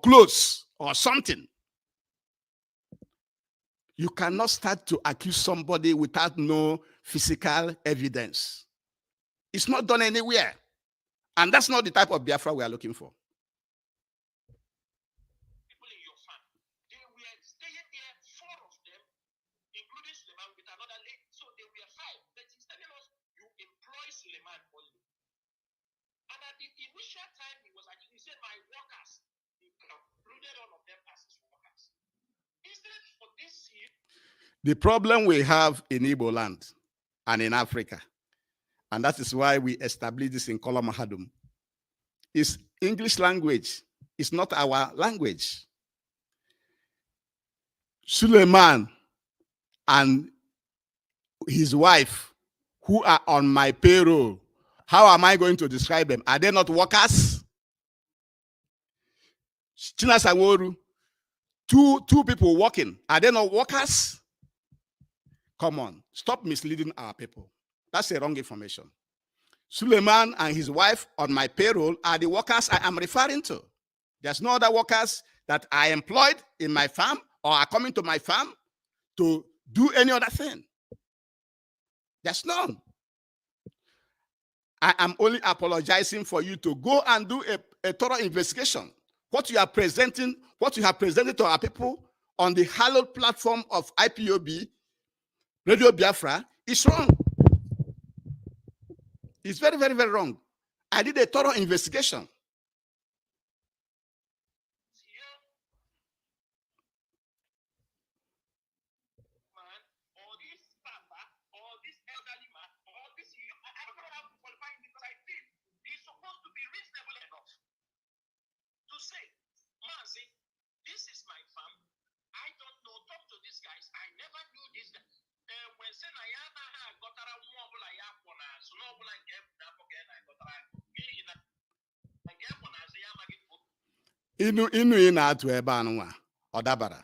Speaker 1: clothes or something. You cannot start to accuse somebody without no physical evidence. It's not done anywhere. And that's not the type of Biafra we are looking for.
Speaker 2: People in your farm, they were staying there, 4 of them, including Suleiman with another lady. So they were 5. But he's telling us you employ Suleiman only. And at the initial time, he was actually saying, my workers, he included all of them as his workers. Instead for this year,
Speaker 1: the problem we have in Igbo land and in Africa, and that is why we established this in Kolomahadum, is English language. It's not our language. Suleiman and his wife, who are on my payroll, how am I going to describe them? Are they not workers? Chinasa Nworu, two people working, are they not workers? Come on, stop misleading our people. That's a wrong information. Suleiman and his wife on my payroll are the workers I am referring to. There's no other workers that are employed in my farm or are coming to my farm to do any other thing. There's none. I am only apologizing for you to go and do a thorough investigation. What you have presented to our people on the hallowed platform of IPOB, Radio Biafra, is wrong. It's very, very, very wrong. I did a thorough investigation. Inu ị na-atụ ebe anụnwa ọ dabara.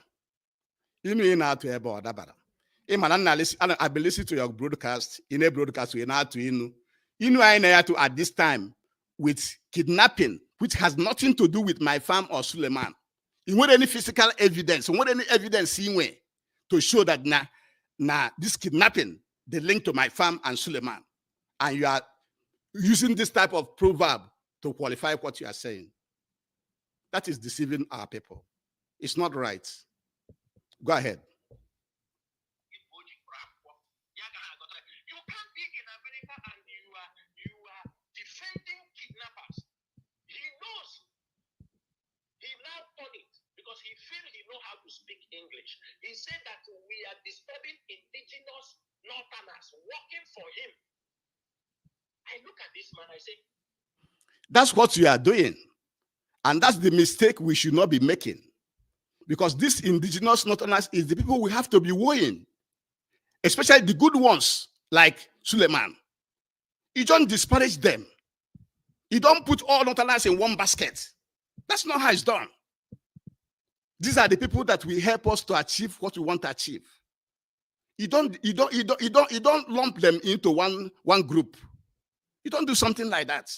Speaker 1: Inu ị na-atụ ebe ọ dabara. I've been listening to your broadcast, in a broadcast, we now to Inu at this time with kidnapping, which has nothing to do with my farm or Suleiman. You want any physical evidence? You want any evidence to show that this kidnapping, the link to my farm and Suleiman, and you are using this type of proverb to qualify what you are saying. That is deceiving our people. It's not right. Go ahead.
Speaker 2: You can't be in America and you are defending kidnappers. He knows. He now done it because he feels he knows how to speak English. He said that we are disturbing indigenous northerners working for him. I look at this man, I say,
Speaker 1: that's what you are doing. And that's the mistake we should not be making. Because these indigenous northerners is the people we have to be weighing. Especially the good ones, like Suleiman. You don't disparage them. You don't put all northerners in one basket. That's not how it's done. These are the people that will help us to achieve what we want to achieve. You don't lump them into one group. You don't do something like that.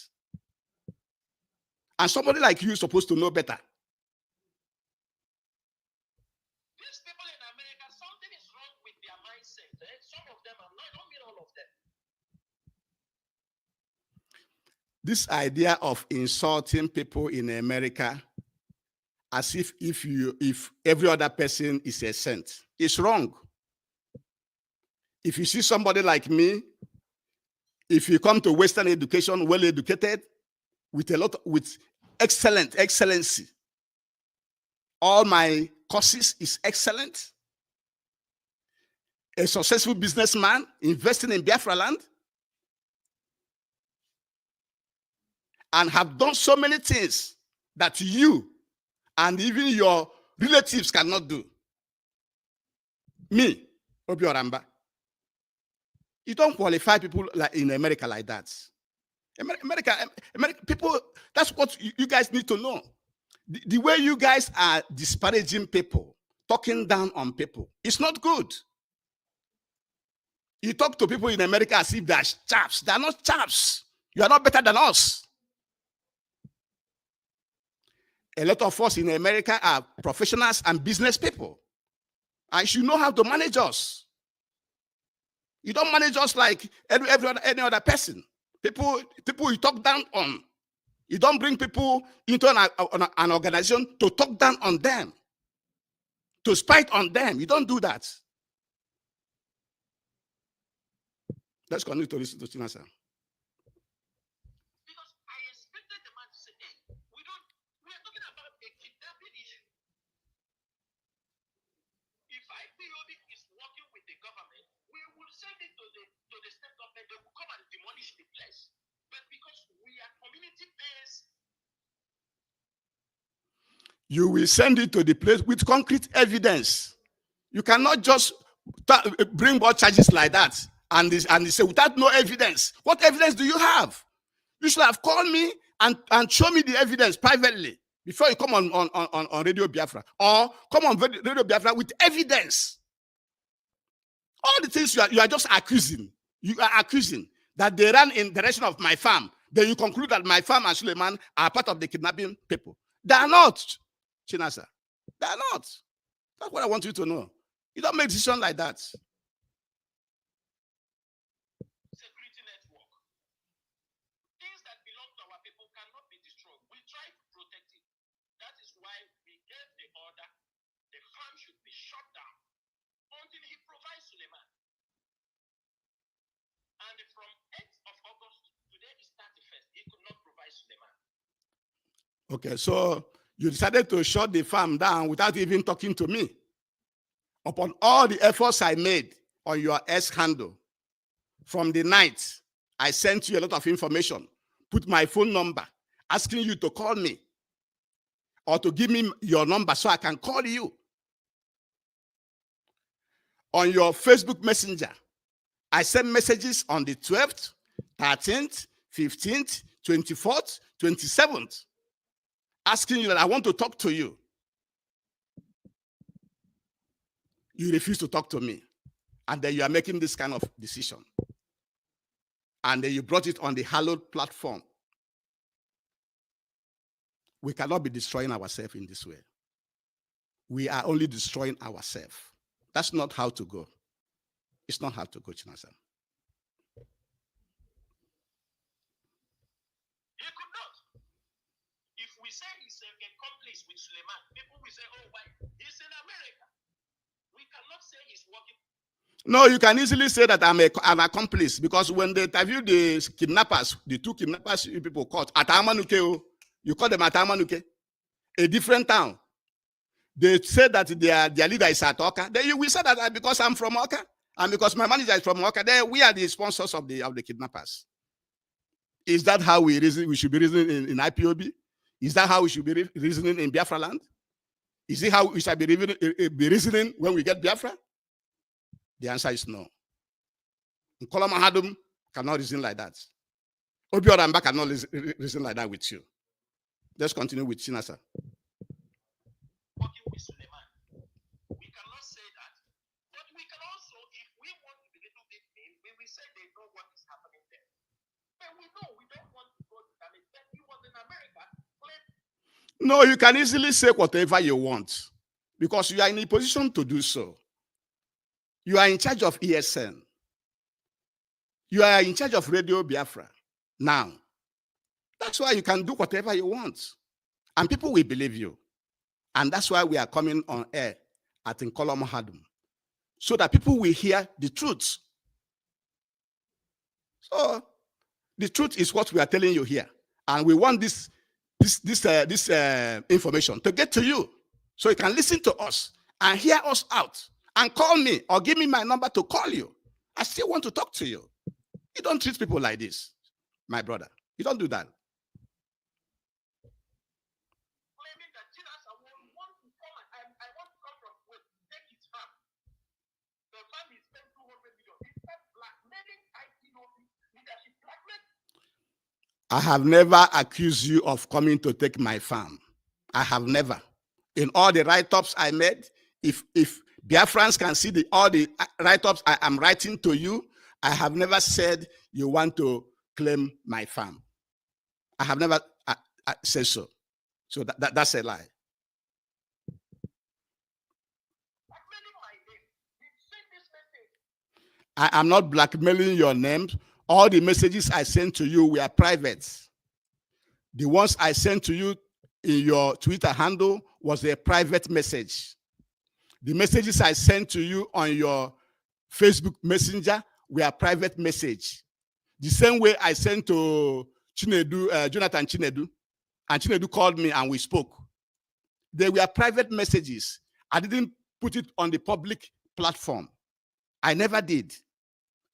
Speaker 1: And somebody like you is supposed to know better.
Speaker 2: These people in America, something is wrong with their mindset. Some of them, I don't mean all of them.
Speaker 1: This idea of insulting people in America as if every other person is a saint is wrong. If you see somebody like me, if you come to Western education, well educated, with excellency, all my courses is excellent. A successful businessman investing in Biafra land, and have done so many things that you and even your relatives cannot do. Me, Obi Oramba. You don't qualify people like in America like that. America people, that's what you guys need to know. The way you guys are disparaging people, talking down on people, it's not good. You talk to people in America as if they are chaps. They are not chaps. You are not better than us. A lot of us in America are professionals and business people. And you know how to manage us. You don't manage us like any other person. People you talk down on. You don't bring people into an organization to talk down on them, to spite on them. You don't do that. Let's continue to listen to Chinasa.
Speaker 2: Because I expected the man to say, hey, we're talking about a kidnapping issue. If IPOB is working with the government, we will send it to the state government. They will come and demolish the place. But because we are community-based,
Speaker 1: you will send it to the place with concrete evidence. You cannot just bring more charges like that and say without no evidence. What evidence do you have? You should have called me and show me the evidence privately before you come on Radio Biafra, or come on Radio Biafra with evidence. All the things you are just accusing. You are accusing that they ran in the direction of my farm. Then you conclude that my farm and Suleiman are part of the kidnapping people. They are not, Chinasa. They are not. That's what I want you to know. You don't make decisions like that.
Speaker 2: security network. Things that belong to our people cannot be destroyed. We try to protect it. That is why we gave the order. The farm should be shut down until he provides Suleiman. And from 8th of August, today is 31st, he could not provide Suleiman.
Speaker 1: Okay, so you decided to shut the farm down without even talking to me. Upon all the efforts I made on your S handle, from the night, I sent you a lot of information, put my phone number, asking you to call me or to give me your number so I can call you. On your Facebook Messenger, I sent messages on the 12th, 13th, 15th, 24th, 27th, asking you that I want to talk to you. You refuse to talk to me. And then you are making this kind of decision. And then you brought it on the hallowed platform. We cannot be destroying ourselves in this way. We are only destroying ourselves. That's not how to go. It's not how to go, Chinasa.
Speaker 2: He could not. If we say he's an accomplice with Suleiman, people will say, oh, why? He's in America. We cannot say he's working.
Speaker 1: No, you can easily say that I'm an accomplice, because when they interviewed the kidnappers, the two kidnappers you people caught at Amanuke, you call them at Amanuke, a different town. They said that their leader is at Oka. Then you will say that because I'm from Oka and because my manager is from Oka, then we are the sponsors of the kidnappers. Is that how we reason? We should be reasoning in IPOB? Is that how we should be reasoning in Biafra land? Is it how we shall be reasoning when we get Biafra? The answer is no. Nkoloma Hadum cannot reason like that. Obi Oramba cannot reason like that with you. Let's continue with Chinasa.
Speaker 2: Working with Suleiman. We cannot say that. But we can also, if we want to be a little bit mean, we will say they know what is happening there. But we know we don't want to go to damage. But he was in America.
Speaker 1: No, you can easily say whatever you want because you are in a position to do so. You are in charge of ESN. You are in charge of Radio Biafra. Now, that's why you can do whatever you want. And people will believe you. And that's why we are coming on air at Nkoloma Hadum, so that people will hear the truth. So, the truth is what we are telling you here. And we want this information to get to you, so you can listen to us and hear us out and call me or give me my number to call you. I still want to talk to you. You don't treat people like this, my brother. You don't do that.
Speaker 2: Claiming that Chinasa Nworu want to come and I want to come from with take his farm. The farm is spent 200 million. He started blackmailing IPOB leadership. Blackmail.
Speaker 1: I have never accused you of coming to take my farm. I have never. In all the write-ups I made, if Biafrans can see all the write-ups I am writing to you, I have never said you want to claim my farm. I have never said so. So that's a lie. I am not blackmailing your name. All the messages I sent to you were private. The ones I sent to you in your Twitter handle was a private message. The messages I sent to you on your Facebook Messenger were a private message. The same way I sent to Jonathan Chinedu, and Chinedu called me and we spoke. They were private messages. I didn't put it on the public platform. I never did.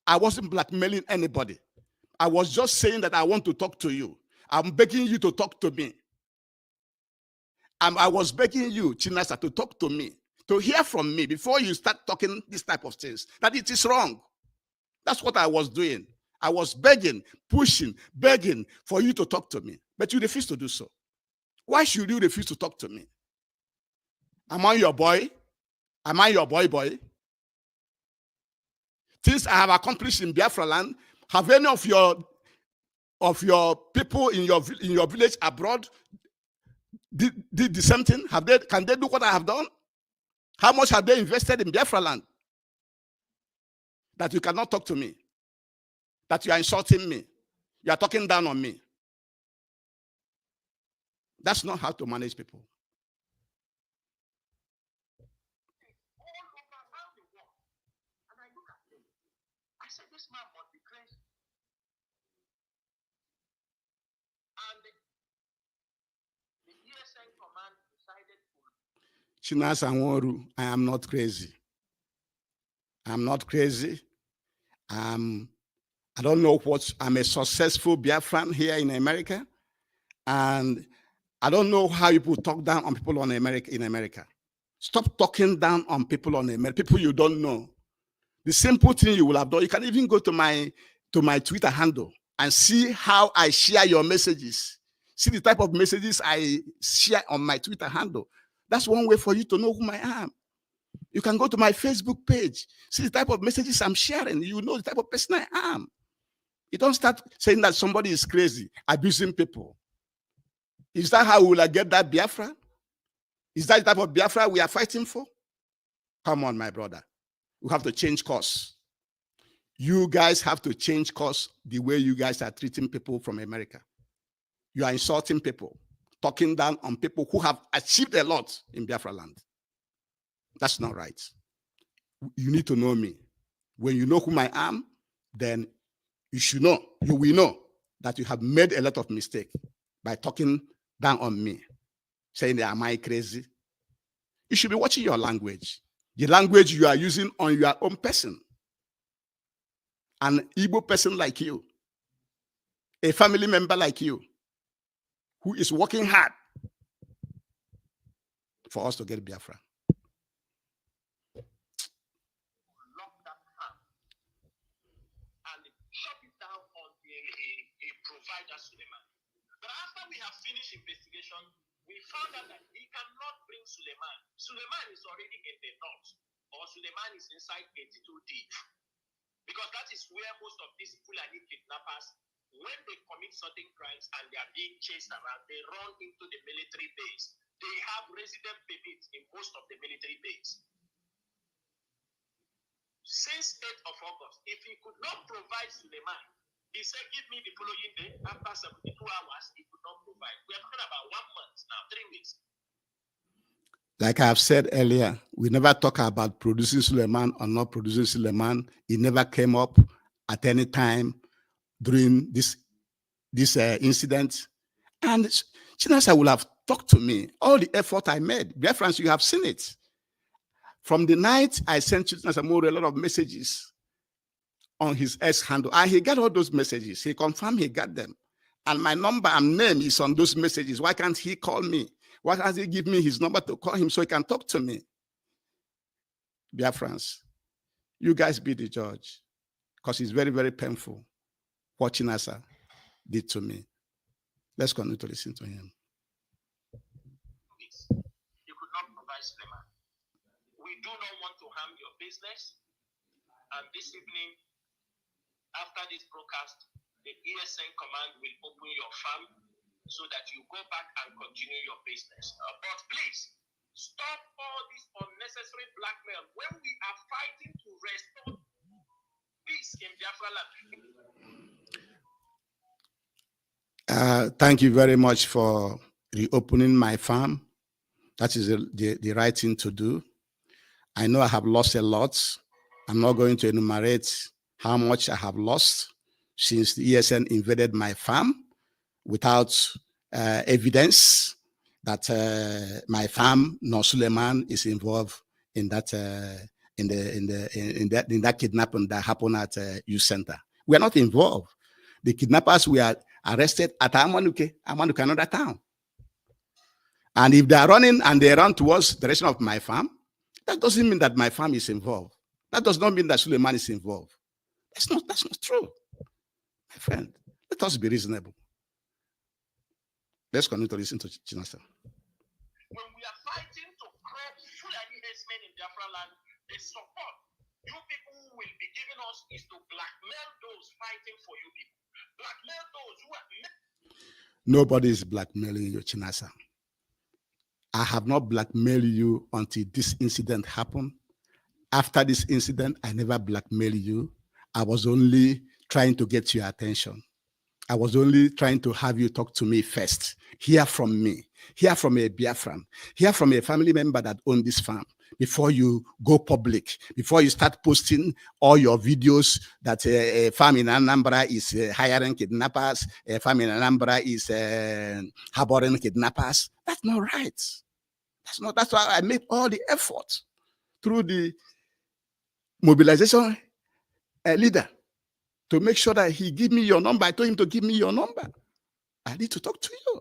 Speaker 1: I wasn't blackmailing anybody. I was just saying that I want to talk to you. I'm begging you to talk to me. I was begging you, Chinasa, to talk to me, to hear from me before you start talking this type of things, that it is wrong. That's what I was doing. I was begging, pushing, begging for you to talk to me, but you refuse to do so. Why should you refuse to talk to me? Am I your boy? Am I your boy? Things I have accomplished in Biafra land, have any of your people in your village abroad did the same thing? Can they do what I have done? How much have they invested in Biafra land? That you cannot talk to me. That you are insulting me. You are talking down on me. That's not how to manage people. Chinasa Nworu, I am not crazy. I'm not crazy. I don't know what, I'm a successful Biafran here in America. And I don't know how people talk down on people in America. Stop talking down on people on America, people you don't know. The simple thing you will have done, you can even go to my Twitter handle and see how I share your messages. See the type of messages I share on my Twitter handle. That's one way for you to know who I am. You can go to my Facebook page, see the type of messages I'm sharing. You know the type of person I am. You don't start saying that somebody is crazy, abusing people. Is that how we will get that Biafra? Is that the type of Biafra we are fighting for? Come on, my brother. We have to change course. You guys have to change course the way you guys are treating people from America. You are insulting people, talking down on people who have achieved a lot in Biafra land. That's not right. You need to know me. When you know whom I am, then you should know, you will know that you have made a lot of mistakes by talking down on me, saying, am I crazy? You should be watching your language. The language you are using on your own person. An Igbo person like you, a family member like you, who is working hard for us to get Biafra.
Speaker 2: Lock that hand and shut it down on a provider, Suleiman. But after we have finished investigation, we found out that he cannot bring Suleiman. Suleiman is already in the north, or Suleiman is inside 82D. Because that is where most of these Fulani kidnappers, when they commit certain crimes and they are being chased around, they run into the military base. They have resident permits in most of the military base. Since 8th of August, if he could not provide Suleiman, he said, give me the following day. After 72 hours, he could not provide. We are talking about 1 month now, 3 weeks.
Speaker 1: Like I have said earlier, we never talk about producing Suleiman or not producing Suleiman. It never came up at any time during this incident. And Chinasa will have talked to me. All the effort I made. Biafrans, you have seen it. From the night I sent Chinasa Nworu a lot of messages on his X handle, and he got all those messages. He confirmed he got them. And my number and name is on those messages. Why can't he call me? Why can't he give me his number to call him so he can talk to me? Biafrans, you guys be the judge, because it's very, very painful what Chinasa did to me. Let's continue to listen to him.
Speaker 2: You could not provide Suleiman. We do not want to harm your business. And this evening, after this broadcast, the ESN command will open your farm so that you go back and continue your business. But please, stop all this unnecessary blackmail when we are fighting to restore peace in Biafra land.
Speaker 1: Thank you very much for reopening my farm. That is the right thing to do. I know I have lost a lot. I'm not going to enumerate how much I have lost since the ESN invaded my farm without evidence that my farm, nor Suleiman, is involved in that in that kidnapping that happened at youth center. We are not involved. The kidnappers were arrested at Amanuke, another town. And if they are running and they run towards the direction of my farm, that doesn't mean that my farm is involved. That does not mean that Suleiman is involved. That's not true. My friend, let us be reasonable. Let's continue to listen to Chinasa.
Speaker 2: When we are fighting to crop Fulani herdsmen in Biafra land, the support you people will be giving us is to blackmail those fighting for you people. Blackmail those who are...
Speaker 1: Nobody is blackmailing you, Chinasa. I have not blackmailed you until this incident happened. After this incident, I never blackmailed you. I was only trying to get your attention. I was only trying to have you talk to me first. Hear from me. Hear from a Biafran. Hear from a family member that owned this farm before you go public, before you start posting all your videos that a farm in Anambra is hiring kidnappers, a farm in Anambra is harboring kidnappers. That's not right. That's why I made all the effort through the mobilization leader to make sure that he give me your number. I told him to give me your number. I need to talk to you.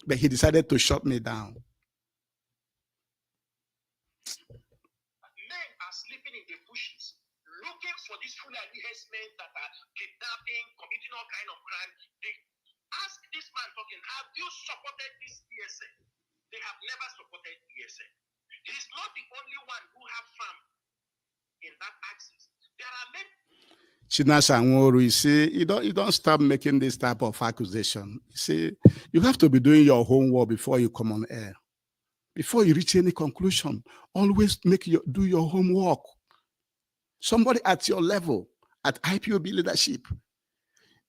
Speaker 1: But he decided to shut me down.
Speaker 2: Men are sleeping in the bushes, looking for these Fulani herdsmen that are kidnapping, committing all kind of crime. They ask this man talking, have you supported this ESN? They have never supported ESN. He's not the only one who have farm in that axis. There are many.
Speaker 1: Chinasa Nworu, you see, you don't stop making this type of accusation. You see, you have to be doing your homework before you come on air. Before you reach any conclusion, always do your homework. Somebody at your level, at IPOB leadership.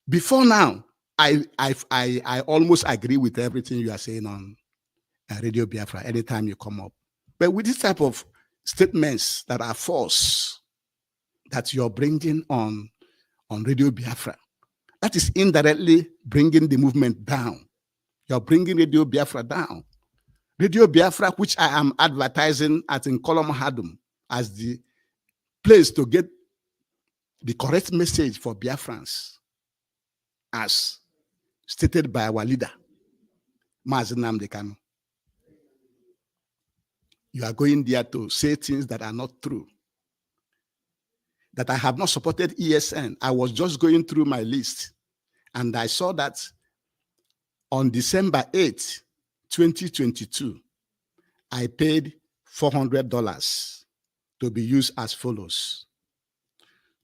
Speaker 1: Before now, I almost agree with everything you are saying on Radio Biafra anytime you come up. But with this type of statements that are false, that you're bringing on Radio Biafra, that is indirectly bringing the movement down. You're bringing Radio Biafra down. Radio Biafra, which I am advertising at Nkolom Hadum as the place to get the correct message for Biafrans, as stated by our leader, Mazi Nnamdi Kanu. You are going there to say things that are not true. That I have not supported ESN. I was just going through my list, and I saw that on December 8th, 2022, I paid $400 to be used as follows.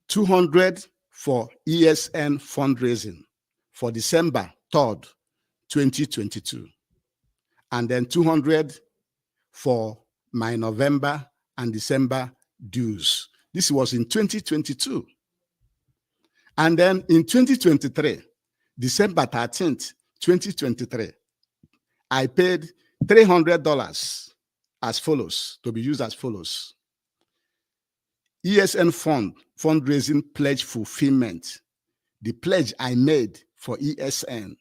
Speaker 1: $200 for ESN fundraising for December 3rd, 2022. And then $200 for my November and December dues. This was in 2022. And then in 2023, December 13th, 2023, I paid $300 as follows, to be used as follows. ESN fundraising pledge fulfillment. The pledge I made for ESN,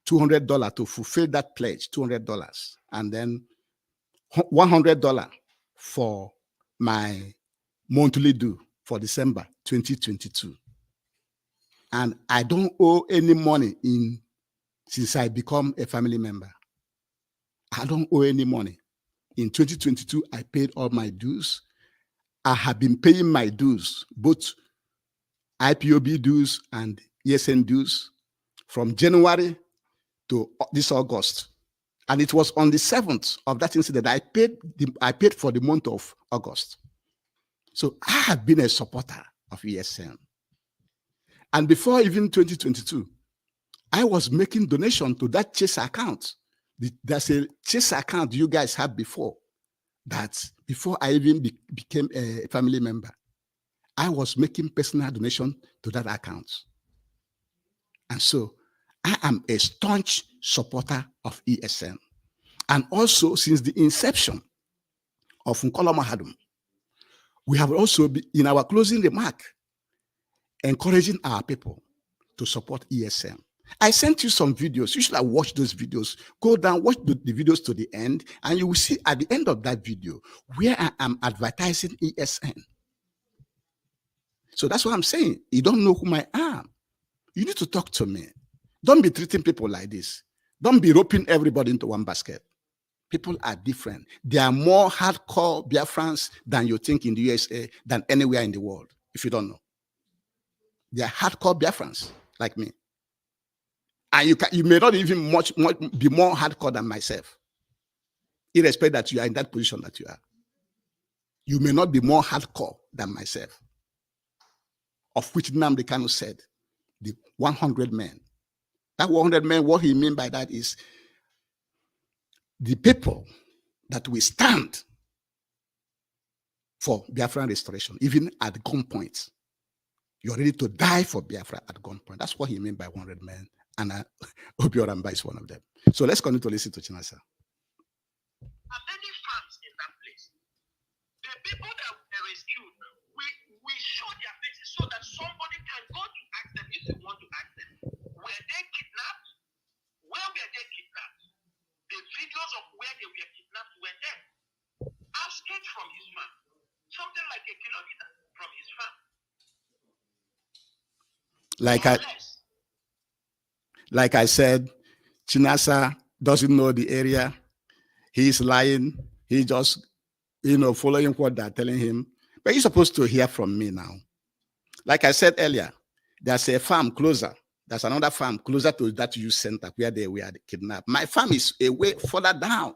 Speaker 1: $200 to fulfill that pledge, $200. And then $100 for my monthly due for December 2022. And I don't owe any money since I become a family member. I don't owe any money. In 2022, I paid all my dues. I have been paying my dues, both IPOB dues and ESN dues, from January to this August. And it was on the 7th of that incident I paid for the month of August. So I have been a supporter of ESN. And before even 2022, I was making donation to that Chase account. There's a Chase account you guys had before, that before I even became a family member, I was making personal donation to that account. And so I am a staunch supporter of ESN. And also, since the inception of Nkolom Hadum, we have also been, in our closing remark, encouraging our people to support ESN. I sent you some videos. You should have watched those videos. Go down, watch the videos to the end, and you will see at the end of that video where I am advertising ESN. So that's what I'm saying. You don't know who I am. You need to talk to me. Don't be treating people like this. Don't be roping everybody into one basket. People are different. There are more hardcore Biafrans than you think in the USA, than anywhere in the world, if you don't know. They are hardcore Biafrans like me. And you may not even be more hardcore than myself, irrespective that you are in that position that you are. You may not be more hardcore than myself, of which Nnamdi Kanu said, the 100 men. That 100 men, what he means by that is the people that will stand for Biafran restoration, even at gunpoint. You're ready to die for Biafra at gunpoint. That's what he meant by 100 men. And I hope your Ramba is one of them. So let's continue to listen to Chinasa.
Speaker 2: There are many farms in that place. The people that were rescued, we show their faces so that somebody can go to ask them if they want to ask them. Were they kidnapped? Where were they kidnapped? The videos of where they were kidnapped were there. Outskirts from his farm. Something like a kilometer from his farm.
Speaker 1: Like I said, Chinasa doesn't know the area. He's lying. He just, following what they're telling him. But he's supposed to hear from me now. Like I said earlier, there's a farm closer. There's another farm closer to that youth center where they were kidnapped. My farm is a way further down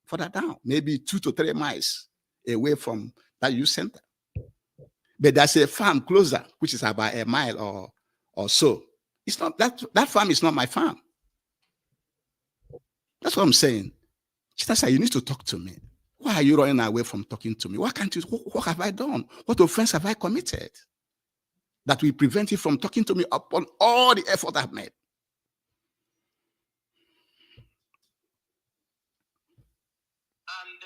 Speaker 1: further down, maybe 2 to 3 miles away from that youth center. But there's a farm closer, which is about a mile or so. It's not that farm is not my farm. That's what I'm saying. Chinasa, you need to talk to me. Why are you running away from talking to me? Why can't you? What have I done? What offense have I committed that will prevent you from talking to me upon all the effort I've made?
Speaker 2: And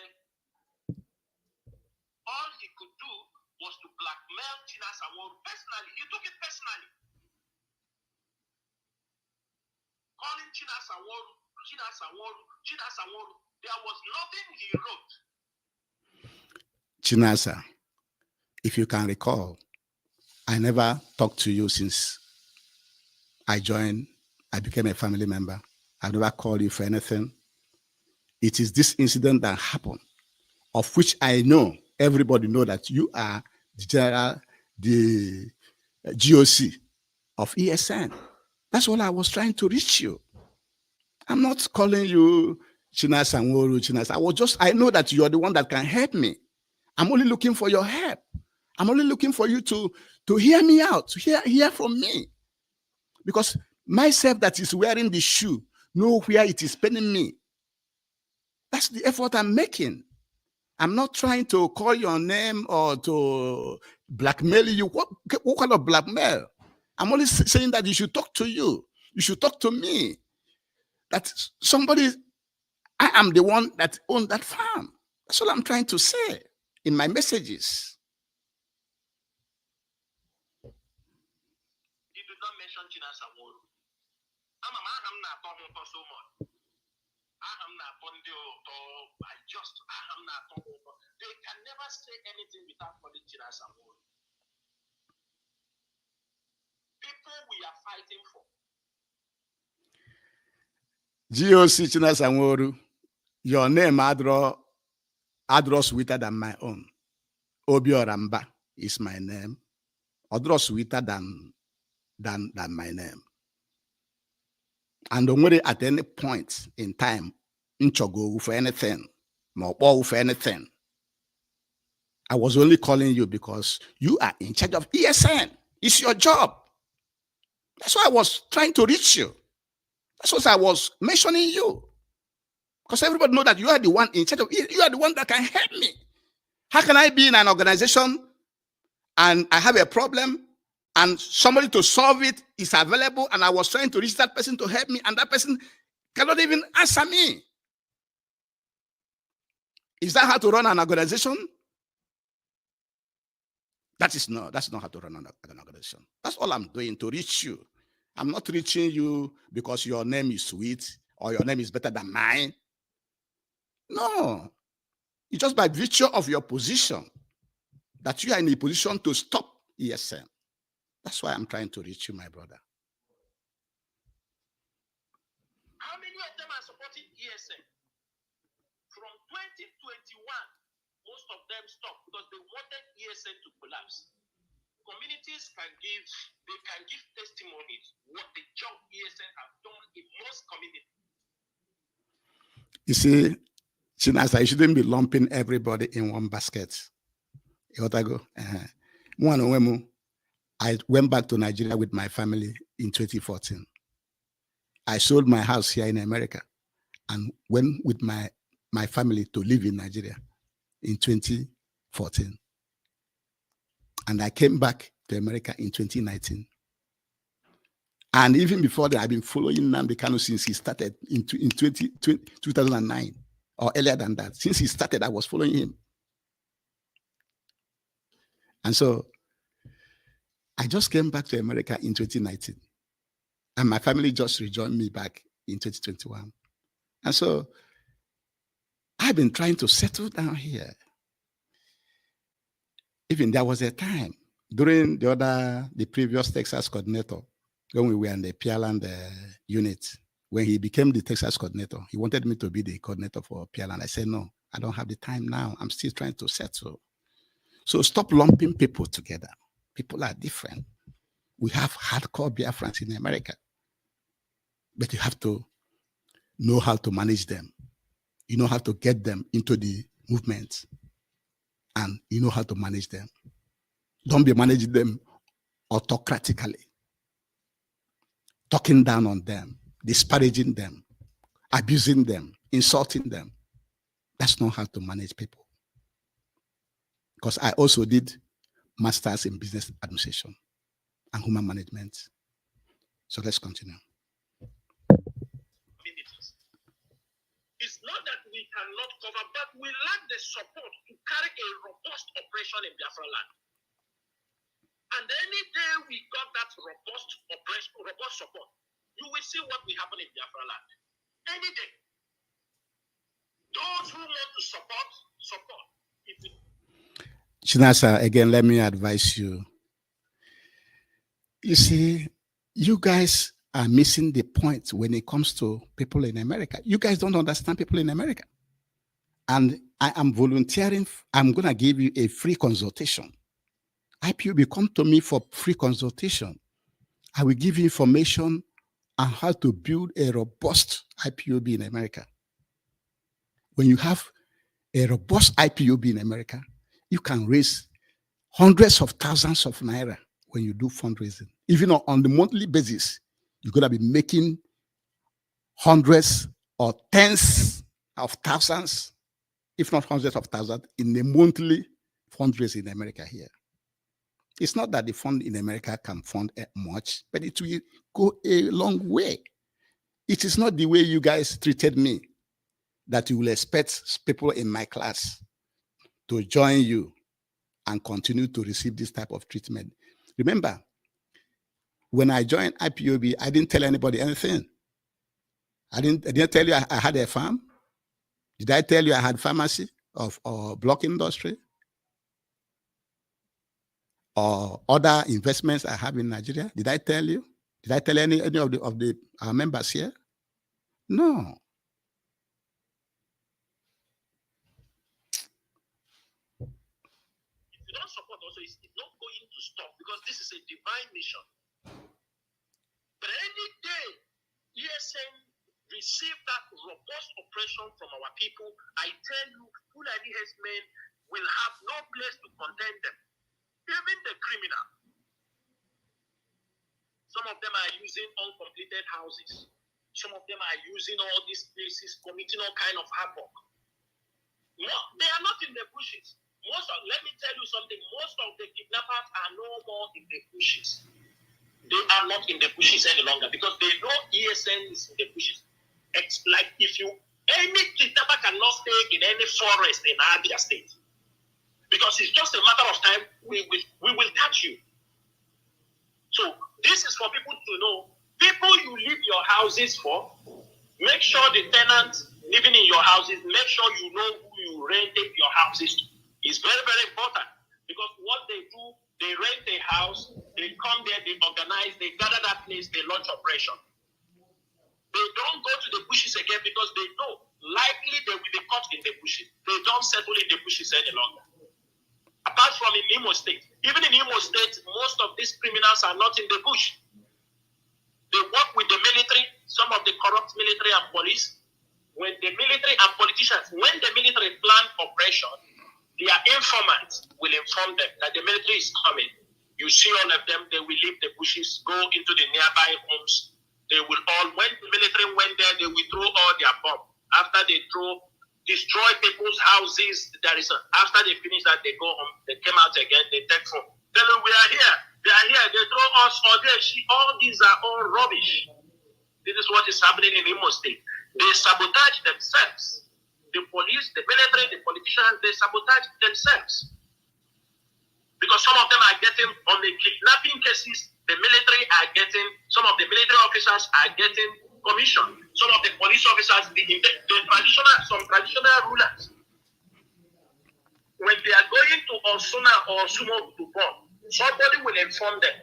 Speaker 2: all he could do was to blackmail Chinasa Nworu personally. He took it personally. Calling Chinasa Nworu. There was nothing he wrote.
Speaker 1: Chinasa, if you can recall, I never talked to you since I became a family member. I've never called you for anything. It is this incident that happened, of which I know, everybody know that you are the GOC of ESN. That's all I was trying to reach you. I'm not calling you Chinasa Nworu, Chinasa. I know that you're the one that can help me. I'm only looking for your help. I'm only looking for you to hear me out, to hear from me. Because myself that is wearing the shoe, know where it is paining me. That's the effort I'm making. I'm not trying to call your name or to blackmail you. What kind of blackmail? I'm only saying that you should talk to you. You should talk to me. That I am the one that owned that farm. That's all I'm trying to say in my messages.
Speaker 2: He did not mention Chinasa Nworu. So much. They can never say anything without calling Chinasa Nworu. People we are fighting for.
Speaker 1: GOC Chinasa Nworu, your name adro sweeter than my own. Obioramba is my name. Adro sweeter than my name. And don't at any point in time, Nchogo for anything, Mopo for anything. I was only calling you because you are in charge of ESN. It's your job. That's why I was trying to reach you. That's what I was mentioning you. Because everybody knows that you are the one in charge of it. You are the one that can help me. How can I be in an organization and I have a problem and somebody to solve it is available and I was trying to reach that person to help me and that person cannot even answer me? Is that how to run an organization? That's not how to run an organization. That's all I'm doing to reach you. I'm not reaching you because your name is sweet or your name is better than mine. No. It's just by virtue of your position that you are in a position to stop ESN. That's why I'm trying to reach you, my brother.
Speaker 2: How many of them are supporting ESN? From 2021, most of them stopped because they wanted ESN to collapse. Communities can give testimonies what the job ESN have done in most communities.
Speaker 1: You see, Chinasa, you shouldn't be lumping everybody in one basket. I went back to Nigeria with my family in 2014. I sold my house here in America and went with my family to live in Nigeria in 2014. And I came back to America in 2019. And even before that, I've been following Nnamdi Kanu since he started in 2009 or earlier than that. Since he started, I was following him. And so I just came back to America in 2019. And my family just rejoined me back in 2021. And so I've been trying to settle down here. Even there was a time during the previous Texas coordinator, when we were in the Pearland unit, when he became the Texas coordinator, he wanted me to be the coordinator for Pearland. I said, no, I don't have the time now. I'm still trying to settle. So stop lumping people together. People are different. We have hardcore Biafrans in America, but you have to know how to manage them. you know how to get them into the movement, and you know how to manage them. Don't be managing them autocratically, talking down on them, disparaging them, abusing them, insulting them. That's not how to manage people. Because I also did masters in business administration and human management. So let's continue.
Speaker 2: It's not that we cannot cover, but we lack the support to carry a robust operation in Biafra land. And any day we got that robust support, you will see what will happen in Biafra land. Any day. Those who want to support.
Speaker 1: Chinasa, again, let me advise you. You see, you guys are missing the point when it comes to people in America. You guys don't understand people in America. And I am volunteering. I'm going to give you a free consultation. IPOB, come to me for free consultation. I will give you information on how to build a robust IPOB in America. When you have a robust IPOB in America, you can raise hundreds of thousands of naira when you do fundraising. Even on the monthly basis, you're going to be making hundreds or tens of thousands, if not hundreds of thousands, in the monthly fundraising in America here. It's not that the fund in America can fund much, but it will go a long way. It is not the way you guys treated me that you will expect people in my class to join you and continue to receive this type of treatment. Remember, when I joined IPOB, I didn't tell anybody anything. I didn't tell you I had a farm. Did I tell you I had pharmacy or block industry? Or other investments I have in Nigeria? Did I tell you? Did I tell any of our members here? No.
Speaker 2: If you don't support also, it's not going to stop because this is a divine mission. But any day ESN receive that robust oppression from our people, I tell you, Fulani herdsmen will have no place to contain them. Even the criminal. Some of them are using uncompleted houses. Some of them are using all these places, committing all kind of havoc. No, they are not in the bushes. Let me tell you something. Most of the kidnappers are no more in the bushes. They are not in the bushes any longer because they know ESN is in the bushes. It's like any kidnapper cannot stay in any forest in Abia State. Because it's just a matter of time, we will catch you. So this is for people to know, people you leave your houses for, make sure the tenants living in your houses, make sure you know who you rented your houses to. It's very, very important. Because what they do, they rent a house, they come there, they organize, they gather that place, they launch operation. They don't go to the bushes again because they know likely they will be caught in the bushes. They don't settle in the bushes any longer. Apart from in Imo State. Even in Imo State, most of these criminals are not in the bush. They work with the military, some of the corrupt military and police. When the military and politicians, when the military plan operation, their informants will inform them that the military is coming. You see all of them, they will leave the bushes, go into the nearby homes. They will all, when the military went there, they will throw all their bomb. After they destroy people's houses. After they finish that, they go home. They came out again. They take phone. Tell them we are here. They are here. They throw us all there. All these are all rubbish. This is what is happening in Imo State. They sabotage themselves. The police, the military, the politicians, they sabotage themselves. Because some of them are getting, on the kidnapping cases, the military are getting, some of the military officers are getting commission. Some of the police officers, some traditional rulers, when they are going to Osuna or Sumo to bomb, somebody will inform them,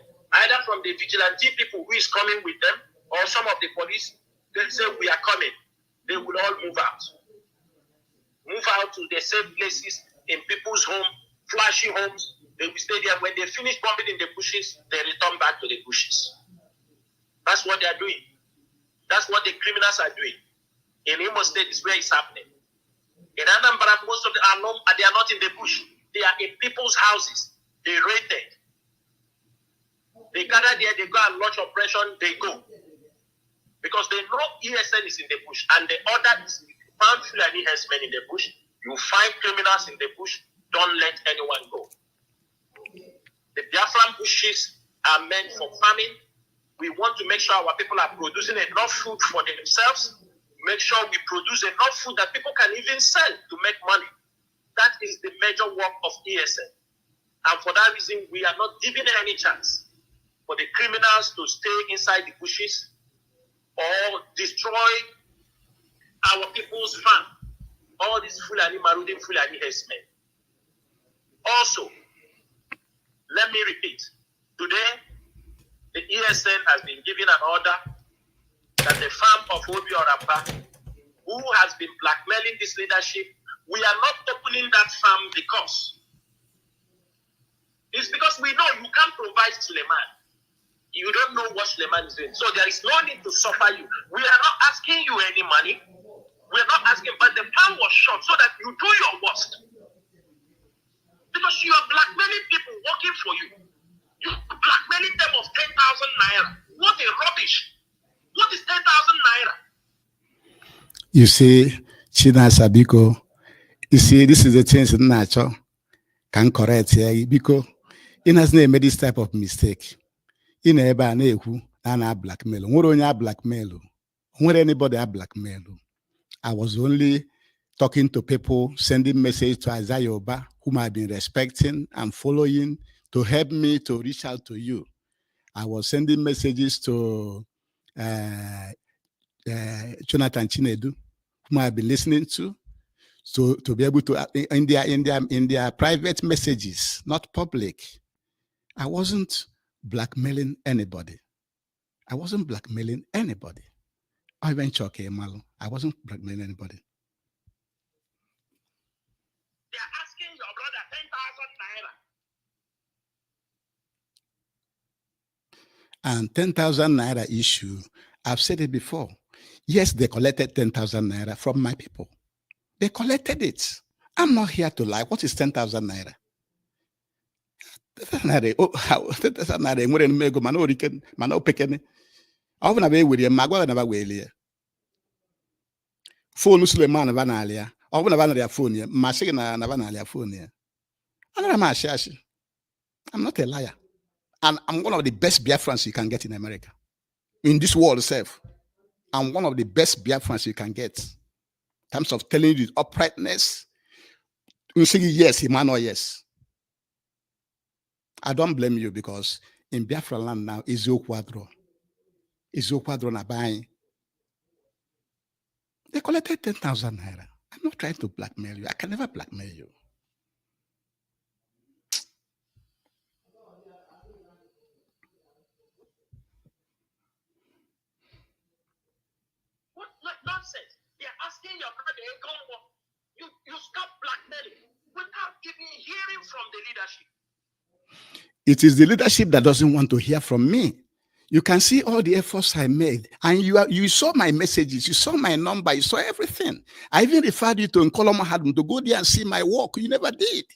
Speaker 2: either from the vigilante people who is coming with them, or some of the police. They say, we are coming. They will all move out. Move out to the safe places in people's home, flashy homes. They will stay there. When they finish bombing in the bushes, they return back to the bushes. That's what they are doing. That's what the criminals are doing. In Imo State is where it's happening. In Anambra, most of them they are not in the bush. They are in people's houses. They raided. They gather there, they go and launch operation, they go. Because they know ESN is in the bush. And the order is, if you found Fulani herdsmen in the bush, you find criminals in the bush, don't let anyone go. The Biafran bushes are meant for farming. We want to make sure our people are producing enough food for themselves. Make sure we produce enough food that people can even sell to make money. That is the major work of ESN. And for that reason, we are not giving any chance for the criminals to stay inside the bushes or destroy our people's farm. All these Fulani, Marudin Fulani herdsmen. Also, let me repeat. Today, the ESN has been given an order that the farm of Obi Orapa, who has been blackmailing this leadership, we are not opening that farm because it's because we know you can't provide Suleiman. You don't know what Suleiman is doing. So there is no need to suffer you. We are not asking you any money. We are not asking, but the farm was short so that you do your worst. Because you are blackmailing people working for you. You are blackmailing them of 10,000 naira. What a rubbish. What is 10,000 naira?
Speaker 1: You see, Chinasa Biko, you see, this is the things in nature can correct here because it has never made this type of mistake. In never who and blackmail. What blackmail? When anybody blackmail? I was only talking to people, sending messages to Isaiah Oba, whom I've been respecting and following, to help me to reach out to you. I was sending messages to Jonathan Chinedu, whom I've been listening to be able to in their private messages, not public. I wasn't blackmailing anybody. I wasn't blackmailing anybody. I went choke Malo. I wasn't blackmailing anybody.
Speaker 2: They are asking your brother
Speaker 1: 10,000
Speaker 2: naira.
Speaker 1: And 10,000 naira issue, I've said it before. Yes, they collected 10,000 naira from my people. They collected it. I'm not here to lie. What is 10,000 naira? 10,000 naira, nwere mmego mana oriken mana opekene. Ọ bụ na be were ma gwa na ba wele. Phone Suleiman ba na alia. Ọ bụ na ba na ya phone ya, ma sị na ba na alia phone ya. Anara ma ashi. I'm not a liar. And I'm one of the best Biafrans you can get in America. In this world itself. I'm one of the best Biafrans you can get. In terms of telling you the uprightness. You say yes, Emmanuel, yes. I don't blame you because in Biafra land now, Izo Quadro na buying. They collected 10,000 naira. I'm not trying to blackmail you. I can never blackmail you.
Speaker 2: What nonsense? They are asking your brother, you stop blackmailing without even hearing from the leadership.
Speaker 1: It is the leadership that doesn't want to hear from me. You can see all the efforts I made, and you saw my messages, you saw my number, you saw everything. I even referred you to Nkoloma Hadum to go there and see my work. You never did.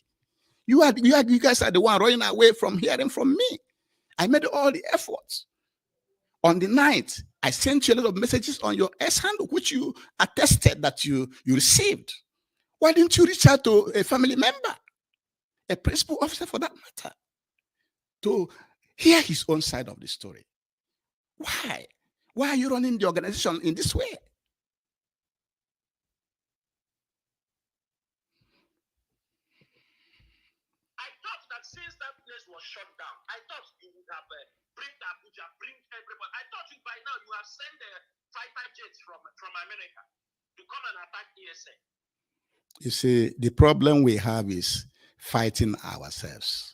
Speaker 1: You guys are the one running away from hearing from me. I made all the efforts. On the night, I sent you a lot of messages on your S-handle, which you attested that you received. Why didn't you reach out to a family member, a principal officer for that matter, to hear his own side of the story? Why? Why are you running the organization in this way?
Speaker 2: I thought that since that place was shut down, I thought you would have bring Abuja, bring everybody. I thought you by now you have sent fighter jets from America to come and attack ESN.
Speaker 1: You see, the problem we have is fighting ourselves.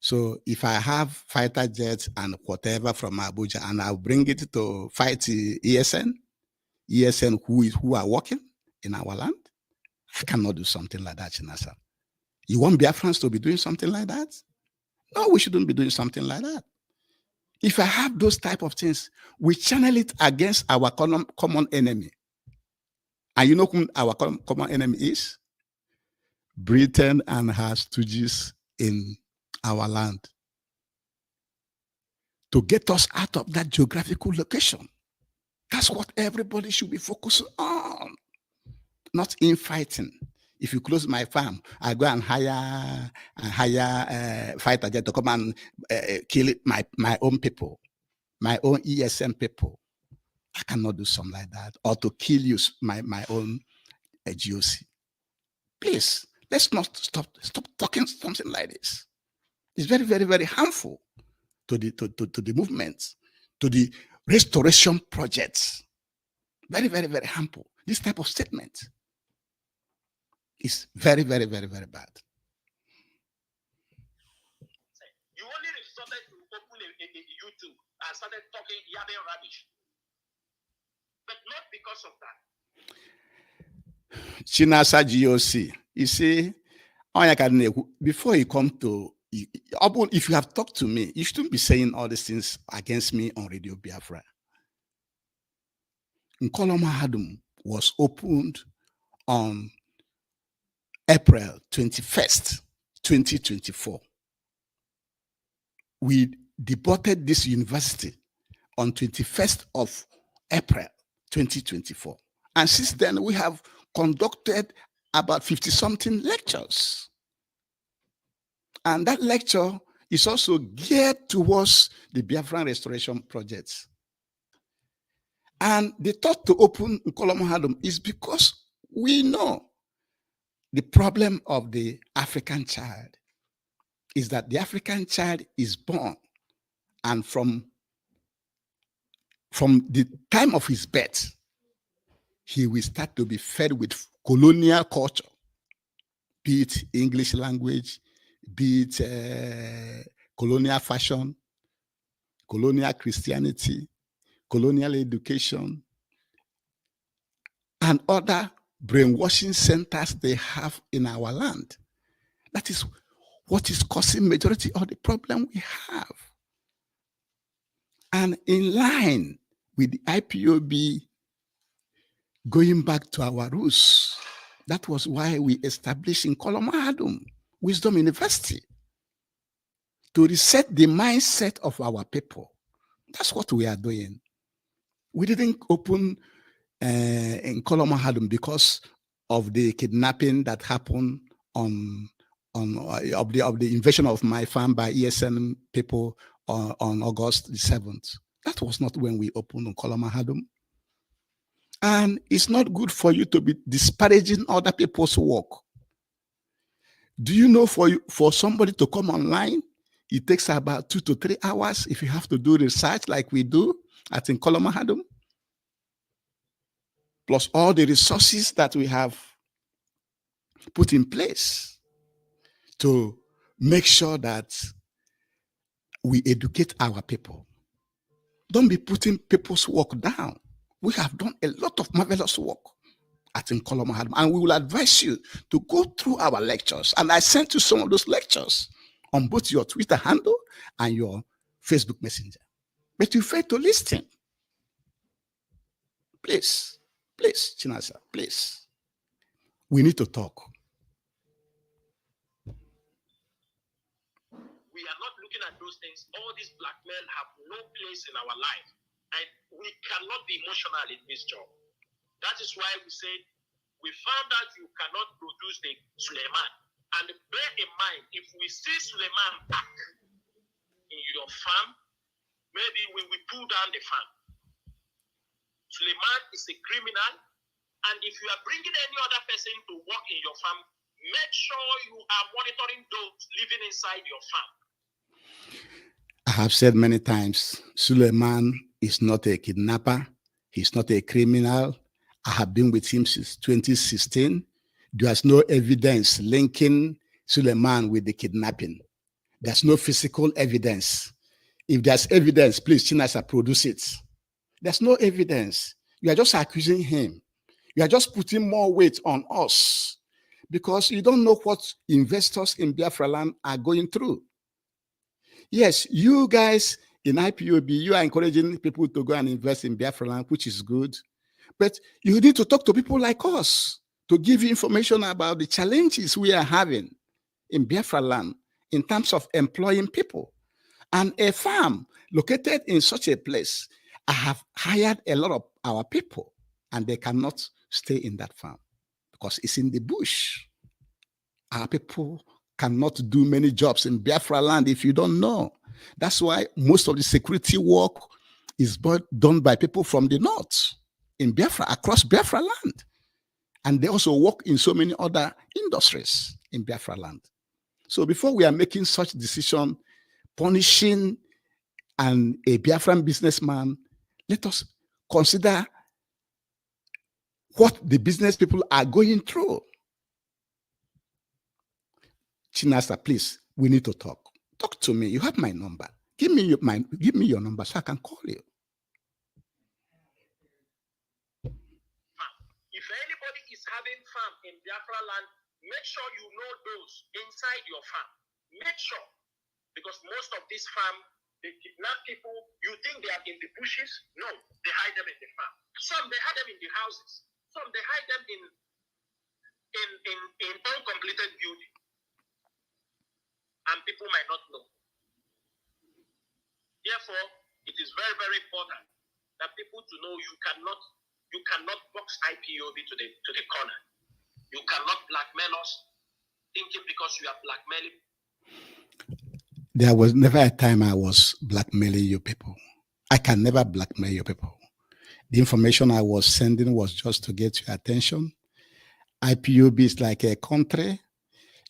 Speaker 1: So if I have fighter jets and whatever from Abuja and I'll bring it to fight ESN who are working in our land, I cannot do something like that, Chinasa. You want Biafrans to be doing something like that? No, we shouldn't be doing something like that. If I have those type of things, we channel it against our common enemy. And you know whom our common enemy is? Britain and her stooges in our land, to get us out of that geographical location. That's what everybody should be focusing on, not infighting. If you close my farm, I go and hire fighter jet to come and kill my own people, my own ESM people. I cannot do something like that, or to kill you, my own GOC. Please, let's not stop talking something like this. It's very, very, very harmful to the movements, to the restoration projects. Very, very, very harmful. This type of statement is very, very, very, very bad.
Speaker 2: You only started to open a YouTube and started talking yabbing rubbish. But not because of that.
Speaker 1: Chinasa GOC, you see, before you come to, if you have talked to me, you shouldn't be saying all these things against me on Radio Biafra. Nkoloma Hadum was opened on April 21st, 2024. We deported this university on 21st of April 2024. And since then, we have conducted about 50-something lectures. And that lecture is also geared towards the Biafran restoration projects. And the thought to open Nkoloma Hadum is because we know the problem of the African child is that the African child is born, and from the time of his birth, he will start to be fed with colonial culture, be it English language, be it colonial fashion, colonial Christianity, colonial education, and other brainwashing centers they have in our land. That is what is causing majority of the problem we have. And in line with the IPOB going back to our roots, that was why we established Nkoloma Hadum Wisdom University, to reset the mindset of our people. That's what we are doing. We didn't open Nkoloma Hadum because of the kidnapping that happened of the invasion of my farm by ESN people on August the 7th. That was not when we opened Nkoloma Hadum. And it's not good for you to be disparaging other people's work. Do you know for somebody to come online, it takes about 2 to 3 hours if you have to do research like we do at Nkoloma Hadum? Plus all the resources that we have put in place to make sure that we educate our people. Don't be putting people's work down. We have done a lot of marvelous work at Nkoloma Hadum, and we will advise you to go through our lectures. And I sent you some of those lectures on both your Twitter handle and your Facebook Messenger. But you failed to listen. Please, Chinasa, please. We need to talk.
Speaker 2: We are not looking at those things. All these black men have no place in our life. And we cannot be emotional in this job. That is why we said, we found out you cannot produce the Suleiman. And bear in mind, if we see Suleiman back in your farm, maybe we will pull down the farm. Suleiman is a criminal. And if you are bringing any other person to work in your farm, make sure you are monitoring those living inside your farm.
Speaker 1: I have said many times, Suleiman is not a kidnapper. He's not a criminal. I have been with him since 2016. There's no evidence linking Suleiman with the kidnapping. There's no physical evidence. If there's evidence, please, Chinasa, produce it. There's no evidence. You are just accusing him. You are just putting more weight on us because you don't know what investors in Biafra land are going through. Yes, you guys in IPOB, you are encouraging people to go and invest in Biafra land, which is good. But you need to talk to people like us to give you information about the challenges we are having in Biafra land in terms of employing people. And a farm located in such a place, I have hired a lot of our people and they cannot stay in that farm because it's in the bush. Our people cannot do many jobs in Biafra land if you don't know. That's why most of the security work is done by people from the north in Biafra, across Biafra land. And they also work in so many other industries in Biafra land. So before we are making such decision, punishing a Biafran businessman, let us consider what the business people are going through. Chinasa, please, we need to talk. Talk to me. You have my number. Give me your number so I can call you.
Speaker 2: If anybody is having farm in Biafra land, make sure you know those inside your farm. Make sure. Because most of these farm, they kidnap people. You think they are in the bushes? No, they hide them in the farm. Some they hide them in the houses. Some they hide them in uncompleted building. And people might not know. Therefore, it is very, very important that people to know you cannot box IPOB to the corner. You cannot blackmail us thinking because you are blackmailing.
Speaker 1: There was never a time I was blackmailing you people. I can never blackmail you people. The information I was sending was just to get your attention. IPOB is like a country.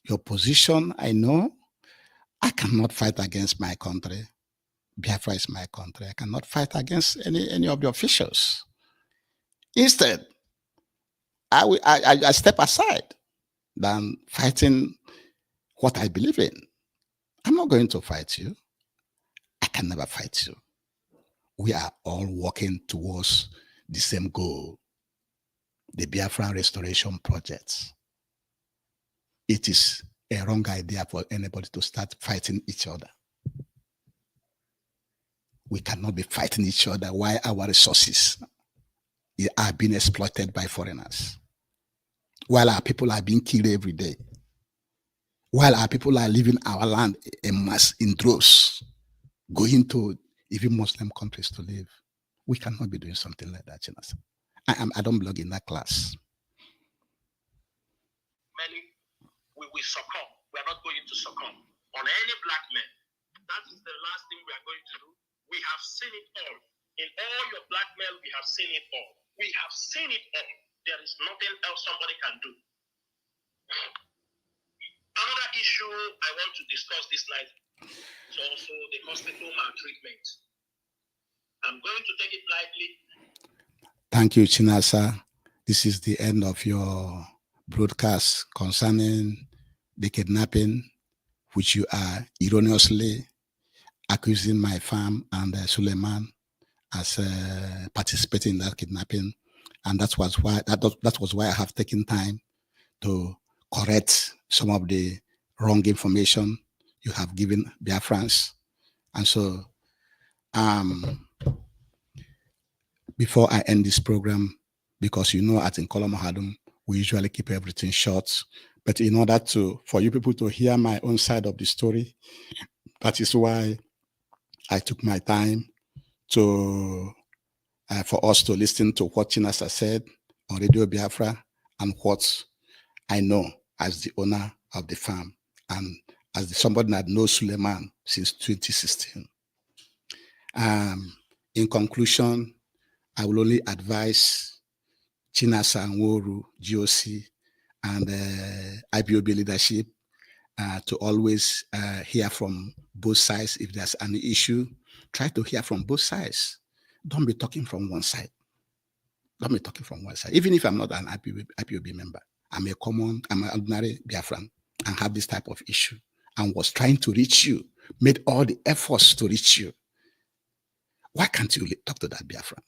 Speaker 1: Your position, I know. I cannot fight against my country. Biafra is my country. I cannot fight against any of the officials. Instead, I step aside than fighting what I believe in. I'm not going to fight you. I can never fight you. We are all working towards the same goal, the Biafra Restoration Project. It is a wrong idea for anybody to start fighting each other. We cannot be fighting each other while our resources are being exploited by foreigners, while our people are being killed every day, while our people are leaving our land en masse in droves, going to even Muslim countries to live. We cannot be doing something like that, Chinasa. I don't belong in that class.
Speaker 2: Many, we will succumb. We are not going to succumb on any black man. That is the last thing we are going to do. We have seen it all. In all your blackmail, we have seen it all. We have seen it all. There is nothing else somebody can do. Another issue I want to discuss this night is also the hospital maltreatment. I'm going to take it lightly.
Speaker 1: Thank you, Chinasa. This is the end of your broadcast concerning the kidnapping, which you are erroneously accusing my farm and Suleiman as participating in that kidnapping, and that was why I have taken time to correct some of the wrong information you have given Biafrans. And so, before I end this program, because you know at Nkola Mahadum we usually keep everything short, but in order for you people to hear my own side of the story, that is why I took my time to for us to listen to what Chinasa said on Radio Biafra and what I know as the owner of the farm and as somebody that knows Suleiman since 2016. In conclusion, I will only advise Chinasa Nworu, GOC, and IPOB leadership to always hear from both sides. If there's any issue, try to hear from both sides. Don't be talking from one side. Don't be talking from one side. Even if I'm not an IPOB member, I'm an ordinary Biafran and have this type of issue and was trying to reach you, made all the efforts to reach you. Why can't you talk to that Biafran?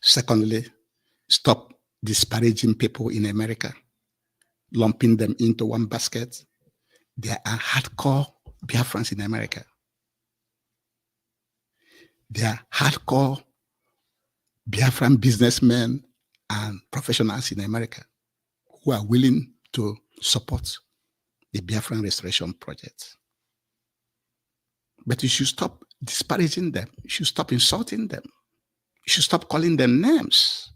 Speaker 1: Secondly, stop disparaging people in America, lumping them into one basket. There are hardcore Biafrans in America. There are hardcore Biafran businessmen and professionals in America who are willing to support the Biafran restoration project. But you should stop disparaging them. You should stop insulting them. You should stop calling them names.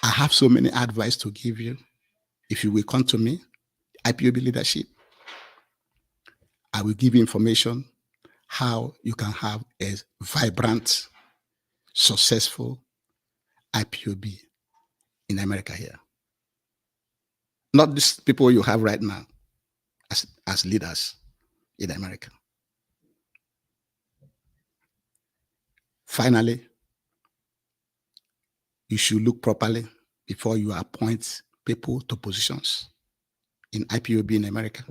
Speaker 1: I have so many advice to give you. If you will come to me, IPOB leadership, I will give you information how you can have a vibrant, successful IPOB in America here. Not these people you have right now as leaders in America. Finally, you should look properly before you appoint people to positions in IPOB in America.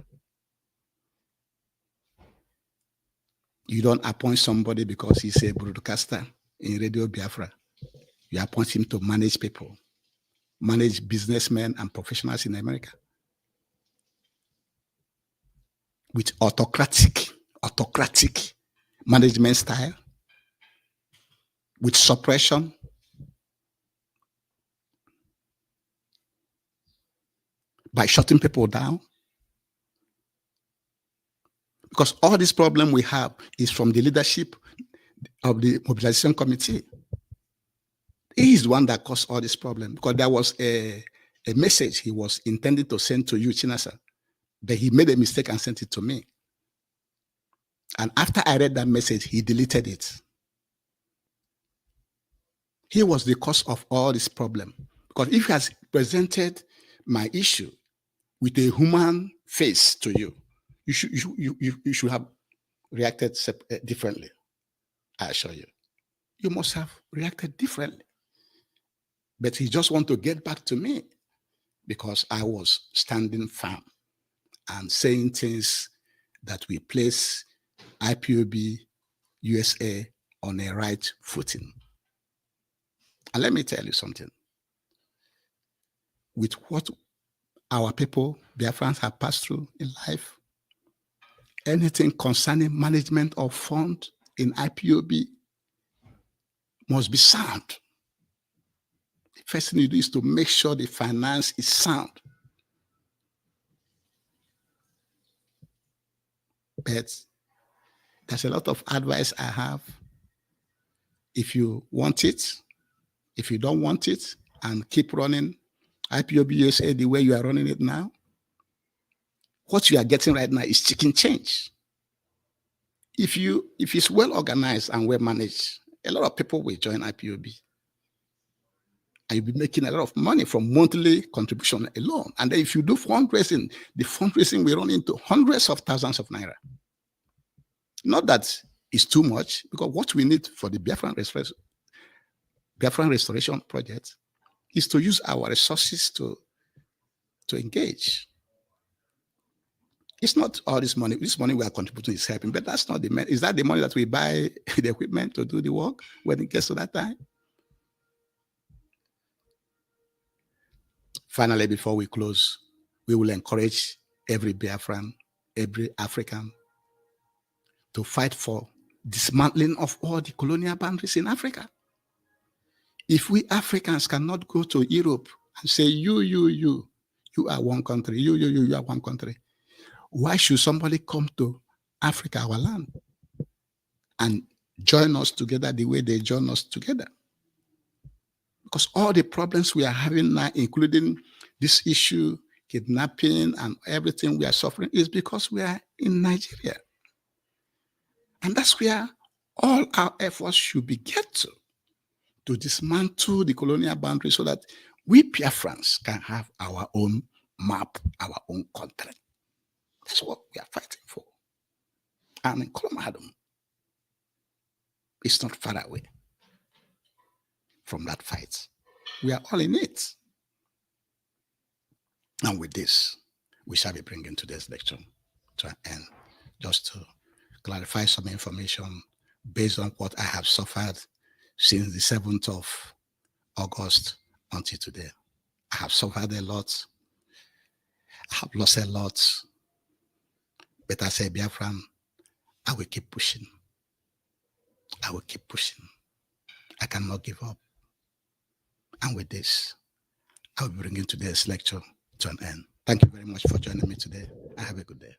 Speaker 1: You don't appoint somebody because he's a broadcaster in Radio Biafra. You appoint him to manage people, manage businessmen and professionals in America with autocratic management style, with suppression, by shutting people down. Because all this problem we have is from the leadership of the mobilization committee. He is the one that caused all this problem, because there was a message he was intended to send to you, Chinasa, but he made a mistake and sent it to me. And after I read that message, he deleted it. He was the cause of all this problem. Because if he has presented my issue with a human face to you, you should have reacted differently. I assure you. You must have reacted differently. But he just want to get back to me because I was standing firm and saying things that will place IPOB USA on a right footing. And let me tell you something. With what our people, Biafrans, have passed through in life, anything concerning management of fund in IPOB must be sound. The first thing you do is to make sure the finance is sound. But there's a lot of advice I have. If you want it, if you don't want it, and keep running IPOB USA the way you are running it now, what you are getting right now is chicken change. If it's well organized and well managed, a lot of people will join IPOB. And you'll be making a lot of money from monthly contribution alone. And then if you do fundraising, the fundraising will run into hundreds of thousands of naira. Not that it's too much, because what we need for the Biafran restoration project is to use our resources to engage. It's not all this money. This money we are contributing is helping, but that's not the money. Is that the money that we buy the equipment to do the work when it gets to that time? Finally, before we close, we will encourage every Biafran, every African to fight for dismantling of all the colonial boundaries in Africa. If we Africans cannot go to Europe and say, you are one country, you are one country, why should somebody come to Africa, our land, and join us together the way they join us together? Because all the problems we are having now, including this issue, kidnapping and everything we are suffering, is because we are in Nigeria. And that's where all our efforts should be get to dismantle the colonial boundary so that we Biafrans can have our own map, our own country. That's what we are fighting for. And in Colomado, it's not far away from that fight. We are all in it. And with this, we shall be bringing today's lecture to an end, just to clarify some information based on what I have suffered since the 7th of August until today. I have suffered a lot. I have lost a lot. But as a Biafran, I will keep pushing. I will keep pushing. I cannot give up. And with this, I'll be bringing today's lecture to an end. Thank you very much for joining me today. Have a good day.